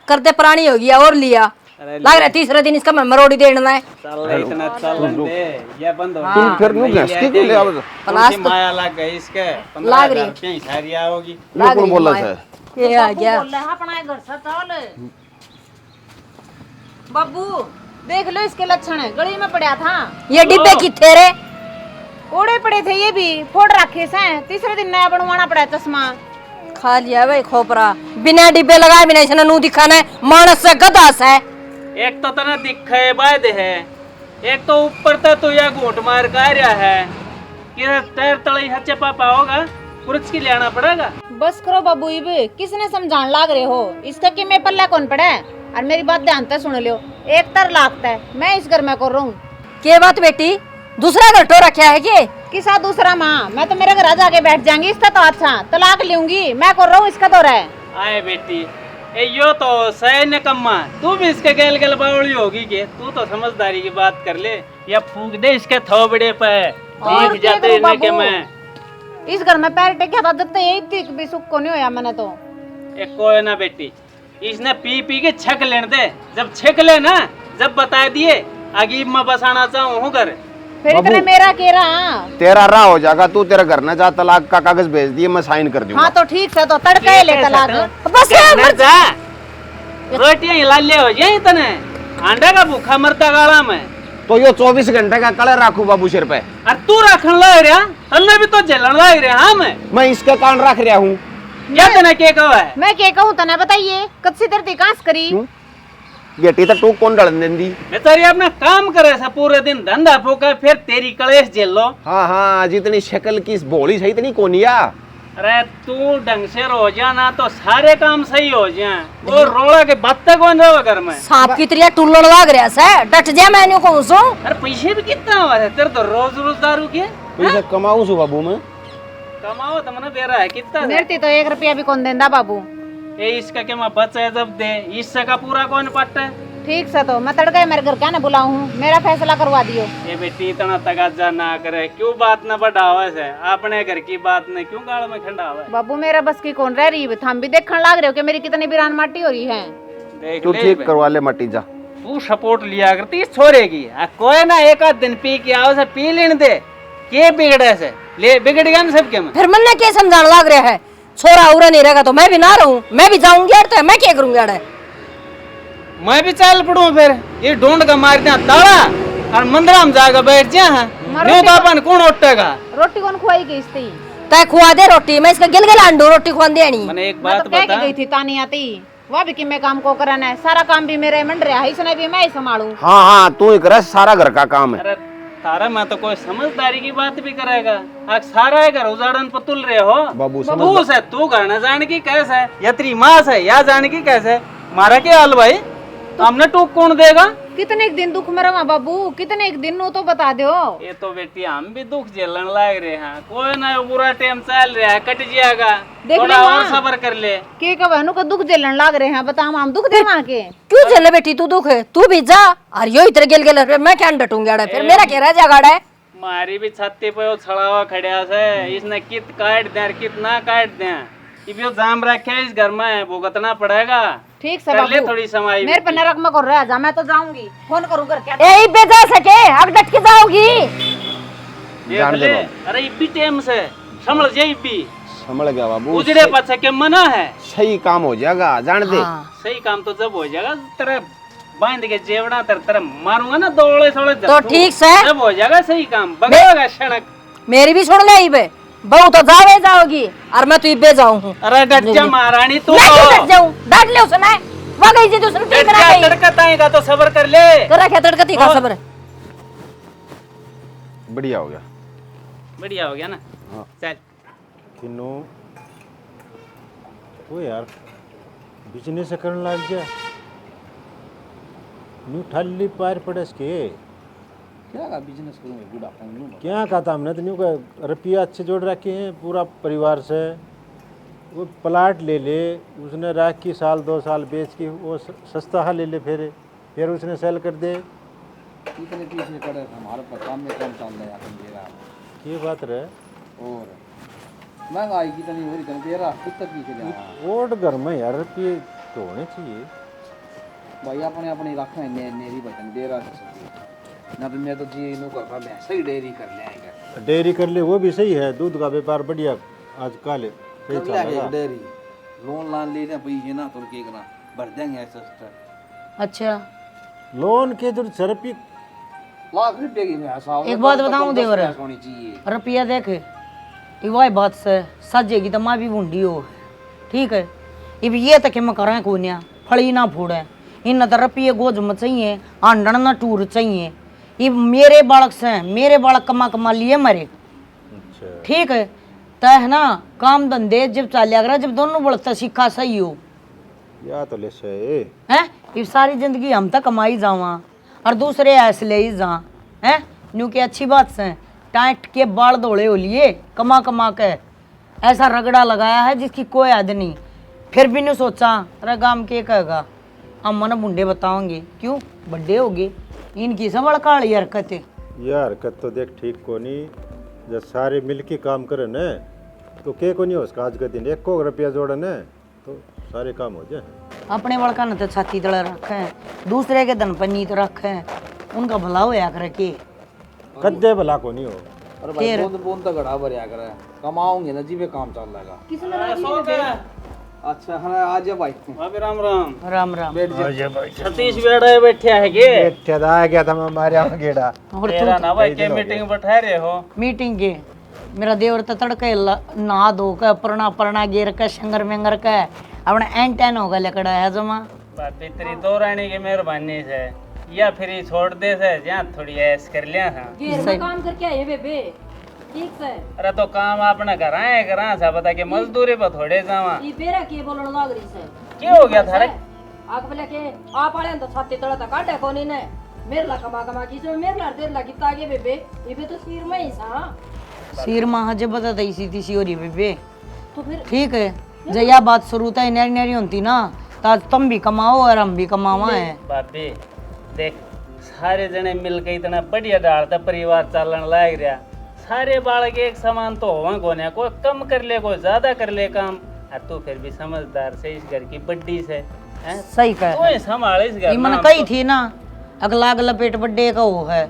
करते प्राणी हो गया और लिया लग रहा तीसरे दिन इसका मैं मरोड़ी देना है। चल इतना चल दे ये बंद हो। तुम फिर नु गैस के ले आवे प्लास माया लग गई इसके 15,000 रुपए सारी आओगी। कौन बोला है? ये आ गया बोल रहा है अपना घर से चल। बाबू देख लो इसके लक्षण है, गली में पड़ा था। ये डिब्बे किथे रे? ओड़े पड़े थे, ये भी फोड़ रखे से। तीसरे दिन नया बनवाना पड़ा चश्मा। खा लिया भाई खोपरा, बिना डिब्बे लगाए बिना इसने नू दिखाना है। मानस से गधा से एक तो तना दिखे बाद है, एक तो ऊपर तक तो या घोट मार का रहा है कि तैर तलई हच्चे पापा होगा पुरुष की लेना पड़ेगा। बस करो बाबू, इब किसने समझान लाग रहे हो? इसका कि मैं पल्ला कौन पड़ा है? और मेरी बात ध्यान से सुन लियो, एक तर लागता है मैं इस घर में कर रहा हूँ। के बात बेटी दूसरा घर तो रखा है कि किसा दूसरा माँ? मैं तो मेरे घर आज आके बैठ जाऊंगी, इसका तो अच्छा तलाक लूंगी। मैं कर रहा हूँ, इसका तो रहा है। आए बेटी ए यो तो सैन्य कम्मा, तू भी इसके गैल गैल बावली होगी के? तू तो समझदारी की बात कर ले या फूक दे इसके थोबड़े पे। देख जाते इन्हें के मैं इस घर में पैर टेक्या था जब तक यही तीक भी सुख को नहीं होया मैंने तो। एक कोई ना बेटी, इसने पी पी के छक लेने दे, जब छक ले ना जब बता दिए अगीब में बसाना चाहूँ हूँ घर। फिर इतने मेरा कह रहा तेरा राह हो जाएगा, तू तेरा घर न जा, तलाक का कागज भेज दिए, मैं साइन कर दूंगा। हाँ तो ठीक से तो तड़का ले तलाक बस जा रोटियां हिलाले हो जाए तने अंडा का भूखा मरता गाला में। तो यो 24 घंटे का कलर रखू बाबू सिर पे। अरे तू रखन लग रहा, तन्ने भी तो जलन लग रहा। हाँ मैं इसके कान रख रहा हूँ। क्या तने के कहा है? मैं के कहूँ तने बताइए कच्ची धरती कांस करी बेटी तो तू कौन डलन देंदी? बेचारी अपना काम करे सा पूरे दिन धंधा फूका, फिर तेरी कलेश झेल लो। हाँ हाँ, जितनी शक्ल की भोली सही इतनी कोनिया। अरे तू ढंग से हो जाना तो सारे काम सही हो जाए। वो रोड़ा के बत्तख कौन रहो घर में? सांप की तरह टुल्लड़ लग रहा है, डट जा मैंने कहूँ सो। अरे पैसे भी कितना हुआ है तेरे तो रोज रोज दारू के। पैसा कमाऊं सु बाबू मैं। कमाओ तो मना दे रहा है कितना? मेरे तो 1 रुपया भी कौन देंदा बाबू। ये इसका क्या मैं बचा जब दे, इससे का पूरा कौन पट्टा है? ठीक से तो मैं तड़के मेरे घर क्या ना बुलाऊं, मेरा फैसला करवा दियो। ये बेटी इतना तगाजा ना करे, क्यों बात न बढ़ावा है? अपने घर की बात ने क्यों गाड़ में खंडावा है? बाबू मेरा बस की कौन रह रही है, हम भी देखने लग रहे हो कि मेरी कितनी बिरान माटी हो रही है। देख तू ले ठीक बे। करवा ले मट्टी जा। तू सपोर्ट लिया करती इस छोरे की। कोई ना एक आध दिन पी के आओ से पी लेने दे, के बिगड़े से ले बिगड़ गया ना सबके में। फिर मन क्या समझाने लग रहा है? छोरा उरा नहीं रहेगा तो मैं भी ना रहूं, मैं भी जाऊंगी तो मैं क्या करूंगी अड़े? मैं भी चल पड़ू फिर, ये ढूंढ का मार दिया ताला और मंदिर में जाकर बैठ जा। न्यू तो अपन कौन उठेगा? रोटी कौन खुआई गई थी? तय खुआ दे रोटी, मैं इसका गिल गिल अंडू रोटी खुआ देनी। मैंने एक मैं बात तो कह के बता, गई थी तानी आती वह भी कि मैं काम को करना है, सारा काम भी मेरे मंड रहा है, इसने भी मैं ही संभालू। हाँ हाँ, तू ही करे, सारा घर का काम है। अरे तारा मैं तो कोई समझदारी की बात भी करेगा। आज सारा घर उजाड़न पर तुल रहे हो बाबू तू से, तू घर न जाने की कैसे या तेरी माँ से या जाने की कैसे मारा के हाल भाई हमने टूक कौन देगा? कितने एक दिन दुख में रहा बाबू, कितने एक दिन नो तो बता दो। ये तो बेटी हम भी दुख झेलन लग रहे हैं, कोई ना बुरा टाइम चल रहा है, कट जाएगा, थोड़ा और सब्र कर ले। के कहनु का दुख झेलन लग रहे हैं, बता हम दुख दे वहाँ के। क्यों झेले बेटी तू दुख है? तू भी जा और यो इधर गिल गिल मैं क्या डटूंगी अड़े? फिर मेरा क्या रह जाएगा अड़े? मारी भी छत्ती पे वो छड़ावा खड़िया से, इसने कित काट दे कित ना काट दे, ये जाम रखे इस घर में भुगतना पड़ेगा। ठीक से कर ले बाबू, थोड़ी समाई। मेरे पर नरक में कर रहा जा, मैं तो जाऊंगी, फोन करूँ कर क्या? ए बे जा सके अब डट के जाओगी। देख ले, अरे इब्बी टाइम से समझ जाए इब्बी। समझ गया बाबू, उजड़े पछे के मना है, सही काम हो जाएगा, जान दे। सही काम तो जब हो जाएगा तेरे बांध के जेवड़ा तेरे मारूंगा ना दौड़े थोड़े तो ठीक से जब हो जाएगा सही काम, बगेगा क्षणक। मेरी भी छोड़ ले बे, बहू तो जावे जाओगी और मैं तो इब्बे जाऊं हूं। अरे डट जा महारानी तू, मैं क्यों डट जाऊं? डांट ले उसे, मैं वो गई थी दूसरी ठीक करा गई। तड़कत आएगा तो सब्र कर ले। करा क्या तड़कती का सब्र? बढ़िया हो गया। बढ़िया हो गया ना? हाँ। चल किन्नो वो यार बिजनेस करने लग गया, न्यू ठाली पार पड़स के क्या का बिजनेस करूंगा बुढ़ापा में? क्या कहा था हमने तो न्यू का रुपया अच्छे जोड़ रखे हैं पूरा परिवार से, वो प्लाट ले ले, उसने रख की साल 2 साल बेच के वो सस्ता हा ले ले, फिर उसने सेल कर दे। कितने पीछे पड़े हमारे पर, काम में कम चल रहा है ये बात रहे। और महंगाई कितनी हो रही है, तेरा कितना पीछे जा रहा है। ओट घर में यार रुपये तो होने चाहिए भाई, अपने अपने रखा है नेरी बचन दे रहा है ना, तो मैं तो जी नो का सही डेयरी कर ले आएगा। डेयरी कर ले वो भी सही है, दूध का व्यापार बढ़िया आजकल सही चल रहा है। डेयरी लोन लान ले ले पैसे ना तो के करा भर देंगे सस्ता। अच्छा लोन के जो सरपी लाख रुपए की पैसा एक बात बताऊं देवर, होनी चाहिए। रुपया देख वही बात से सजेगी तो माँ भी बूढ़ी हो, ठीक है। अब ये तक मैं करें कोन्या फड़ी ना फोड़े, इन तो रुपये गोज में चाहिए, आंडन ना टूर चाहिए। ये मेरे बालक से, मेरे बालक कमा कमा लिए मरे, ठीक है। तय है ना काम धंधे जब चालिया करा, जब दोनों बढ़ता सीखा सही हो या तो ले से हैं। ये सारी जिंदगी हम तक कमाई जावा और दूसरे ऐसे ले ही जा हैं, न्यू की अच्छी बात से टाइट के बाल दौड़े हो लिए कमा कमा के, ऐसा रगड़ा लगाया है जिसकी कोई याद नहीं। फिर भी नहीं सोचा अरे गांव के कहेगा, हम मन बुंडे बताओगे क्यों बड्डे हो गए, इनकी सब काली हरकत है। यार हरकत तो देख ठीक को नहीं, जब सारे मिल के काम करे न तो के को नहीं हो उसका आज के दिन 1 रुपया जोड़न है तो सारे काम हो जाए। अपने बड़का न तो छाती तले रखे दूसरे के धन पर नीत रखे उनका भला होया करे के कद्दे भला को नहीं हो। अरे भाई बूंद बूंद तो घड़ा भरया करे कमाऊंगे ना जी पे काम चल रहा किसने अच्छा हाँ आ जा भाई भाभी राम राम राम राम बैठ जा सतीश बेड़ा बैठे है के बैठा आ गया था मैं हमारे यहाँ गेड़ा और तेरा ना भाई के मीटिंग बैठा रहे हो मीटिंग के मेरा देवर तो तड़के नहा धो के परना गेर के शंगर मेंगर के अपने एन टेन होगा लकड़ा है जमा भाभी तेरी दो रानी की मेहरबानी से या फिर ही छोड़ दे से जहाँ थोड़ी ऐस कर लिया था घेर में काम करके आए बेबे ठीक से। अरे तो काम अपना करा सा बता के मजदूरी पर थोड़े जावा ये बेरा के बोलण लाग रही से क्या हो गया थारे आग बोले के आप आले तो छाती तड़ा तक काटे कोनी ने मेरे ला कमा की जो मेरे ला देर लगी तागे बेबे ये भी तो सिर में ही सा सिर माँ जब बता दी सीधी सी हो रही बेबे तो फिर ठीक है जब यह बात शुरू था नरी नरी होती ना तो तुम भी कमाओ और हम भी कमावा है। भाभी देख सारे जने मिलके इतना बढ़िया डालता परिवार चलन लाग रहा सारे बालक एक समान तो होवा कोने कोई कम कर ले कोई ज्यादा कर ले काम तू फिर भी समझदार से इस घर की बड्डी से सही कह तू संभाल इस घर मन कही थी ना अगला अगला पेट बड्डे का वो है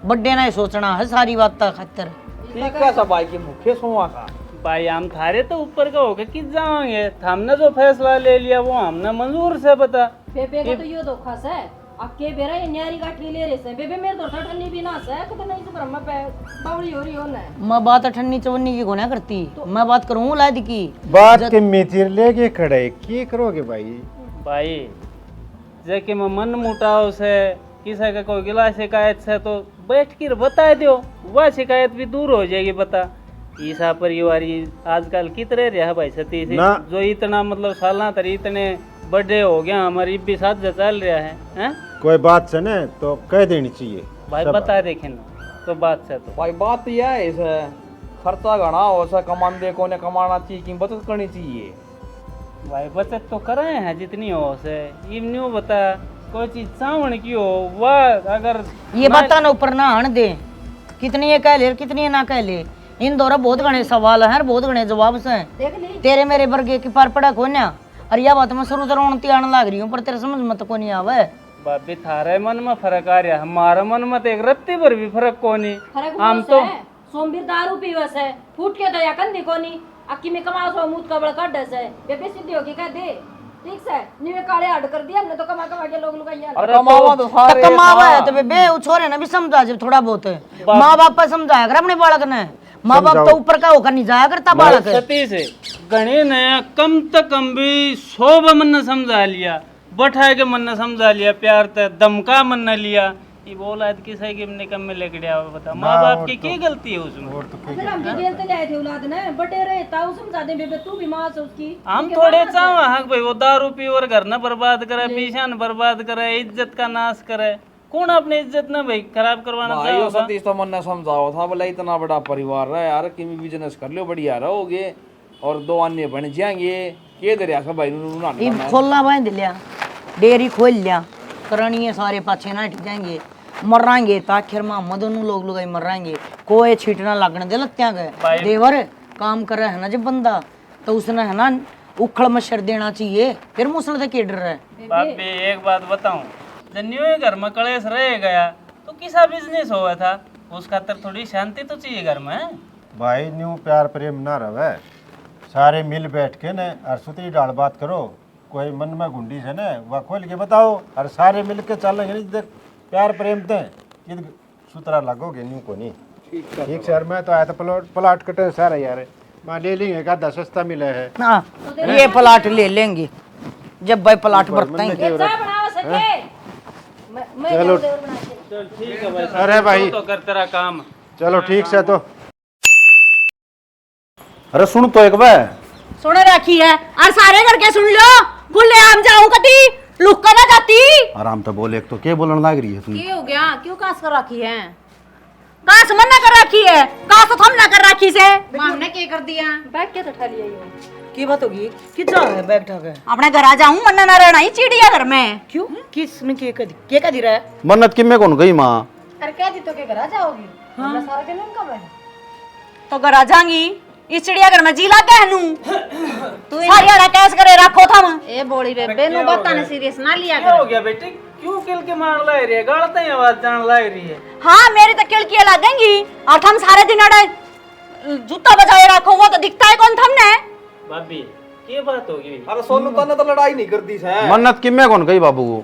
बड्डे ना सोचना है सारी बात का खातर ठीक है सब भाई के मुख्य सुनवा का भाई हम थारे तो ऊपर का होके किस जाएंगे हमने जो फैसला ले लिया वो हमने मंजूर से बता बेबे का तो यो धोखा से अक्के बेरा ये न्यारी गाठी ले रे से बेबे मेरे तो ठन्नी भी ना से तो नहीं से ब्रह्मा पे बावड़ी हो रही हो ना मैं बात ठन्नी चवन्नी की कोना करती मैं बात करूँ लाद की बात के मितिर लेके खड़े की करोगे भाई भाई जैके में मन मुटाव से किसी का कोई गिला शिकायत से तो बैठ कर बता दो वह शिकायत भी दूर हो जाएगी बता ईसा परिवार आजकल कितने रहा भाई सतीश जो इतना मतलब साल तरी इतने बर्थडे हो गया हमारी भी साथ चल रहा है कोई बात से न तो कह देनी चाहिए भाई बता देखे ना तो बात से तो भाई बात यह है इसे खर्चा घना हो सा कमान दे कोने कमाना चाहिए कि बचत करनी चाहिए भाई बचत तो कर रहे हैं जितनी हो से न्यू बता कोई चीज सावण की हो वह अगर ये बता ना ऊपर ना हण दे कितनी ये कह ले कितनी ये ना कह ले इन दौरा बहुत घने सवाल है बहुत घने जवाब से तेरे मेरे वर्गे की पार पड़ा कोन्या और यह बात मैं शुरू से रोनती आने लग रही हूँ पर तेरे समझ मत को नहीं आवे भाभी थारे मन में फर्क आ रहा हमारा मन में तो एक रत्ती पर भी फर्क को नहीं हम तो सोमवीर दारू पीवस है फूट के दया कंदी कोनी अक्की में कमा सो मुद का बड़का डस है बेबे सीधी होगी कह दे ठीक से निवे काले हट कर दिया हमने तो कमा के लोग लुगाइया अरे कमावा तो सारे कमावा है तो बेबे वो छोरे ने भी समझा जब थोड़ा बहुत माँ बाप पर समझाया कर अपने बालक ने माँ बाप तो ऊपर का होकर नहीं जाया करता बालक सती से गणे ने कम से कम भी 100 मन ने समझा लिया बैठा के मन ने समझा लिया प्यार ते दमका मन ने लिया ये बोला किसी के निकम में लेके गया बता माँ बाप की क्या गलती है उसमें अगर हम भी जेल ते लाए थे औलाद ने बटे रहे ताऊ समझा दे बेबे तू भी मां से उसकी हम थोड़े चाहवा हाँ भाई वो दारू पी और घर न बर्बाद करे पीछा न बर्बाद करे इज्जत का नाश करे कौन अपनी इज्जत न भाई खराब करवाना भाई सतीश तो मन ने समझाओ था बोला इतना बड़ा परिवार है यार कि बिजनेस कर लो बढ़िया रहोगे और 2 अन्य बन जाएंगे के दरिया सब भाई खोलना बांध लिया डेयरी खोल लिया करनी है सारे पाछे ना हट जाएंगे मर्रांगे तो आखिर में मदनू लोग लुगाई मर्रांगे कोई छीटना लगने दे लगत्या गए देवर काम कर रहा है ना जब बंदा तो उसने है ना उखड़ मच्छर देना चाहिए फिर मुसल से के डर है बापे एक बात बताऊं जन्यू घर में कलेश रह गया तो किसा बिजनेस हुआ था उस खातर थोड़ी शांति तो चाहिए घर में भाई न्यू प्यार प्रेम ना रहे सारे मिल बैठ के न और सुतरी डाल बात करो कोई मन में गुंडी से न वह खोल के बताओ और सारे मिल के चलेंगे नहीं प्यार प्रेम थे ये सुतरा लगोगे न्यू को नहीं ठीक सर मैं तो आया था प्लाट कटे सारा यार मैं ले लेंगे का सस्ता मिला है हाँ ये प्लाट ले लेंगे जब भाई प्लाट बरतेंगे चलो ठीक है भाई अरे भाई तो कर तेरा काम चलो ठीक से तो अरे सुन तो एक बार सुन रखी है और सारे करके सुन लो खुले आम जाऊं कती लुक कर ना जाती आराम तो बोले एक तो क्या बोलने लग रही है तू क्या हो गया क्यों कास कर रखी है कास मन ना कर रखी है कास तो हम ना कर रखी से हमने क्या कर दिया बैग के उठा लिया ये की बात होगी कितना है बैग ठाके अपने घर आ जाऊं मन ना रहना ही चिड़िया घर में क्यों किसने के का दी रहा है मन्नत किम्मे कौन गई माँ अरे कह दी तो के घर आ जाओगी हमरा सारा दिन कब है तो घर आ जाऊंगी इस चिड़ियाघर में जी लागे हनु तू सारी आड़ा कैस करे रखो थम ए बोली बेबे नु बात ने सीरियस ना लिया क्या हो गया बेटी क्यों किल के मार ला रही है गालते ही आवाज जान ला रही है हाँ मेरी तो किलकियां लगेंगी और थम सारे दिन अड़े जूता बजाए रखो वो तो दिखता है कौन थमने भाभी ये बात होगी अरे सोनू तने तो लड़ाई नहीं करती है मन्नत किम्मे कौन कही बाबू को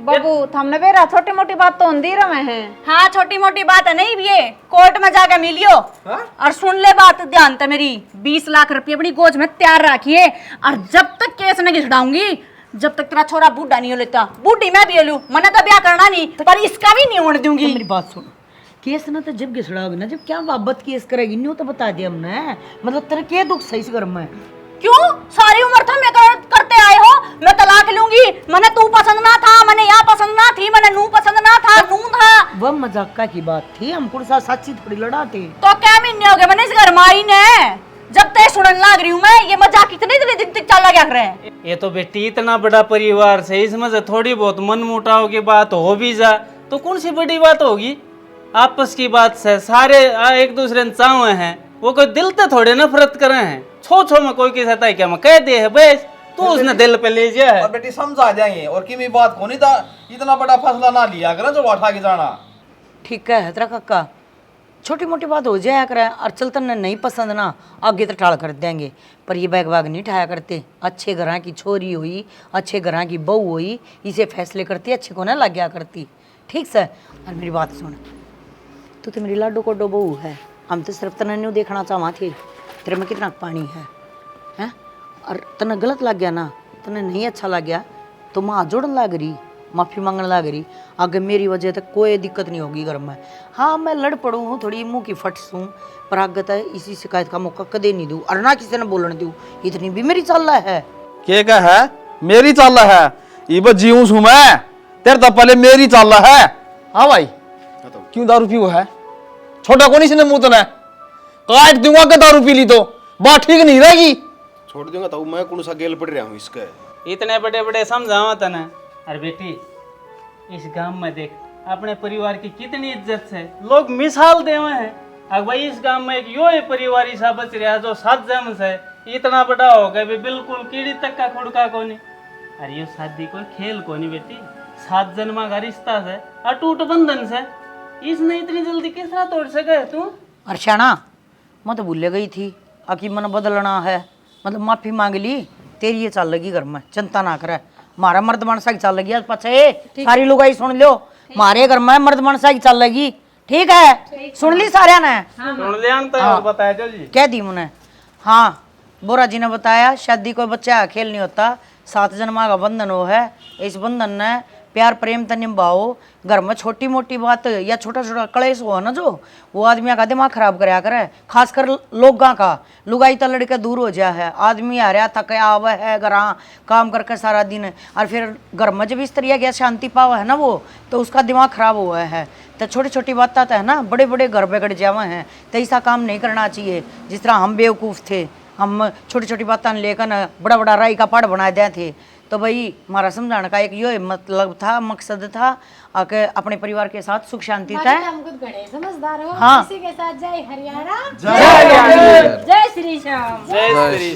बाबू हमने बेरा छोटी मोटी बात तो होंदी रहे हैं हाँ छोटी मोटी बात है नहीं ये कोर्ट में जाकर मिलियो और सुन ले बात ध्यान से मेरी 20 लाख रुपये अपनी गोज में तैयार रखिए और जब तक केस नहीं घिसड़ाऊंगी जब तक तेरा छोरा बूढ़ा नहीं हो लेता बूढ़ी मैं भी लू मैंने तो ब्याह करना नहीं पर इसका भी नहीं होने दूंगी मेरी बात सुन केस ना तो जब घिसड़ाओगे ना जब क्या बाबत केस करेगी नहीं तो बता दिया हमने मतलब तेरे क्या दुख सही से घर में क्यों सारी उम्र था मैं करते आए हो मैं तलाक लूंगी मैंने तू पसंद ना था मैंने यहाँ पसंद ना थी मैंने नू पसंद ना था नू था वह मजाक की बात थी हमको साथ सच्ची थोड़ी लड़ाते तो क्या महीने हो गए मैंने इस घर में आई ने जब तक सुनने लग रही हूँ मैं ये मजाक कितने दिन तक चला क्या कर रहे हैं ये तो बेटी इतना बड़ा परिवार से इसमें से थोड़ी बहुत मन मुटाव की बात हो भी जा तो कौन सी बड़ी बात होगी आपस की बात से सारे एक दूसरे ने चाहे हैं वो कोई दिल से थोड़े नफरत करे हैं छो में कोई की सता है क्या मैं कह दे है बस तू उसने दिल पे ले जा और बेटी समझा जाएंगे और किमी बात को नहीं था इतना बड़ा फैसला ना लिया करें जो उठा के जाना ठीक है हतरा काका छोटी मोटी बात हो जाया करे और चलतन ने नहीं पसंद ना आगे तो टाल कर देंगे पर ये बैग वाग नहीं ठाया करते अच्छे घर की छोरी हुई अच्छे घर की बहू हुई इसे फैसले करती अच्छे को ना लग गया करती ठीक से और मेरी बात सुन तू तो मेरी लाडो कोडो बहू है हम तो सिर्फ तना न्यू देखना चाहवा थे तेरे में कितना पानी है हैं और तना गलत लग गया ना तना नहीं अच्छा लग गया तो माँ हाथ जोड़न लग रही माफ़ी मांगने लग रही आगे मेरी वजह से कोई दिक्कत नहीं होगी घर में हाँ मैं लड़ पड़ू हूँ थोड़ी मुंह की फट सूँ पर आगे तो इसी शिकायत का मौका कदे नहीं दूँ और ना किसी ने बोलने दूँ इतनी भी मेरी चाल है के का है मेरी चाल है ये बस जीऊँ हूँ मैं तेरे तो पहले मेरी चाल है हाँ भाई क्यों दारू पीओ है छोटा कौन इसने मुंह तो ना काट दूंगा कि दारू पी ली तो बात ठीक नहीं रहेगी छोड़ दूंगा तो मैं कौन सा गेल पड़ रहा हूँ इसका इतने बड़े बड़े समझावा था ना अरे बेटी इस गांव में देख अपने परिवार की कितनी इज्जत है लोग मिसाल देवे हैं अब भाई इस गांव में एक यो है परिवार ऐसा बच रहा जो 7 जन्म से इतना बड़ा हो गया भी बिल्कुल कीड़ी तक का खुड़का को नहीं अरे ये शादी कोई खेल को नहीं बेटी 7 जन्मा का रिश्ता से अटूट बंधन से इसने इतनी जल्दी किस तरह तोड़ सके तू अर्षाना मैं तो भूल गई थी आकि मन बदलना है मतलब माफ़ी मांग ली तेरी ये चल लगी घर में चिंता ना करे मारा मर्द मनसा की चल लगी पचे सारी लोग आई सुन लो मारे घर में मर्द मनसा की चल लगी ठीक है सुन ली सारे ने सुन लिया तो बताया चल जी कह दी मुने हाँ बोरा जी ने बताया शादी कोई बच्चा खेल नहीं होता 7 जन्मा का बंधन वो है इस बंधन ने प्यार प्रेम तो निभाओ घर में छोटी मोटी बात या छोटा छोटा कलेश हो ना जो वो आदमी का दिमाग खराब कराया करे खासकर लोगों का लुगाई तो लड़के दूर हो जा है आदमी आ रहा थके आवा है घर काम करके सारा दिन और फिर घर में जब इस तरीके शांति पावा है ना वो तो उसका दिमाग खराब हुआ है तो छोटी छोटी बात है ना बड़े बड़े घर बिगड़ जावे हैं तो ऐसा काम नहीं करना चाहिए जिस तरह हम बेवकूफ़ थे हम छोटी छोटी बातें लेकर न बड़ा बड़ा राई का पहाड़ बना दिए थे तो भाई हमारा समझाने का एक ये मतलब था मकसद था कि अपने परिवार के साथ सुख शांति था हम खुद बड़े समझदार हो हाँ। इसी के साथ जय हरियाणा जय श्री श्याम जय श्री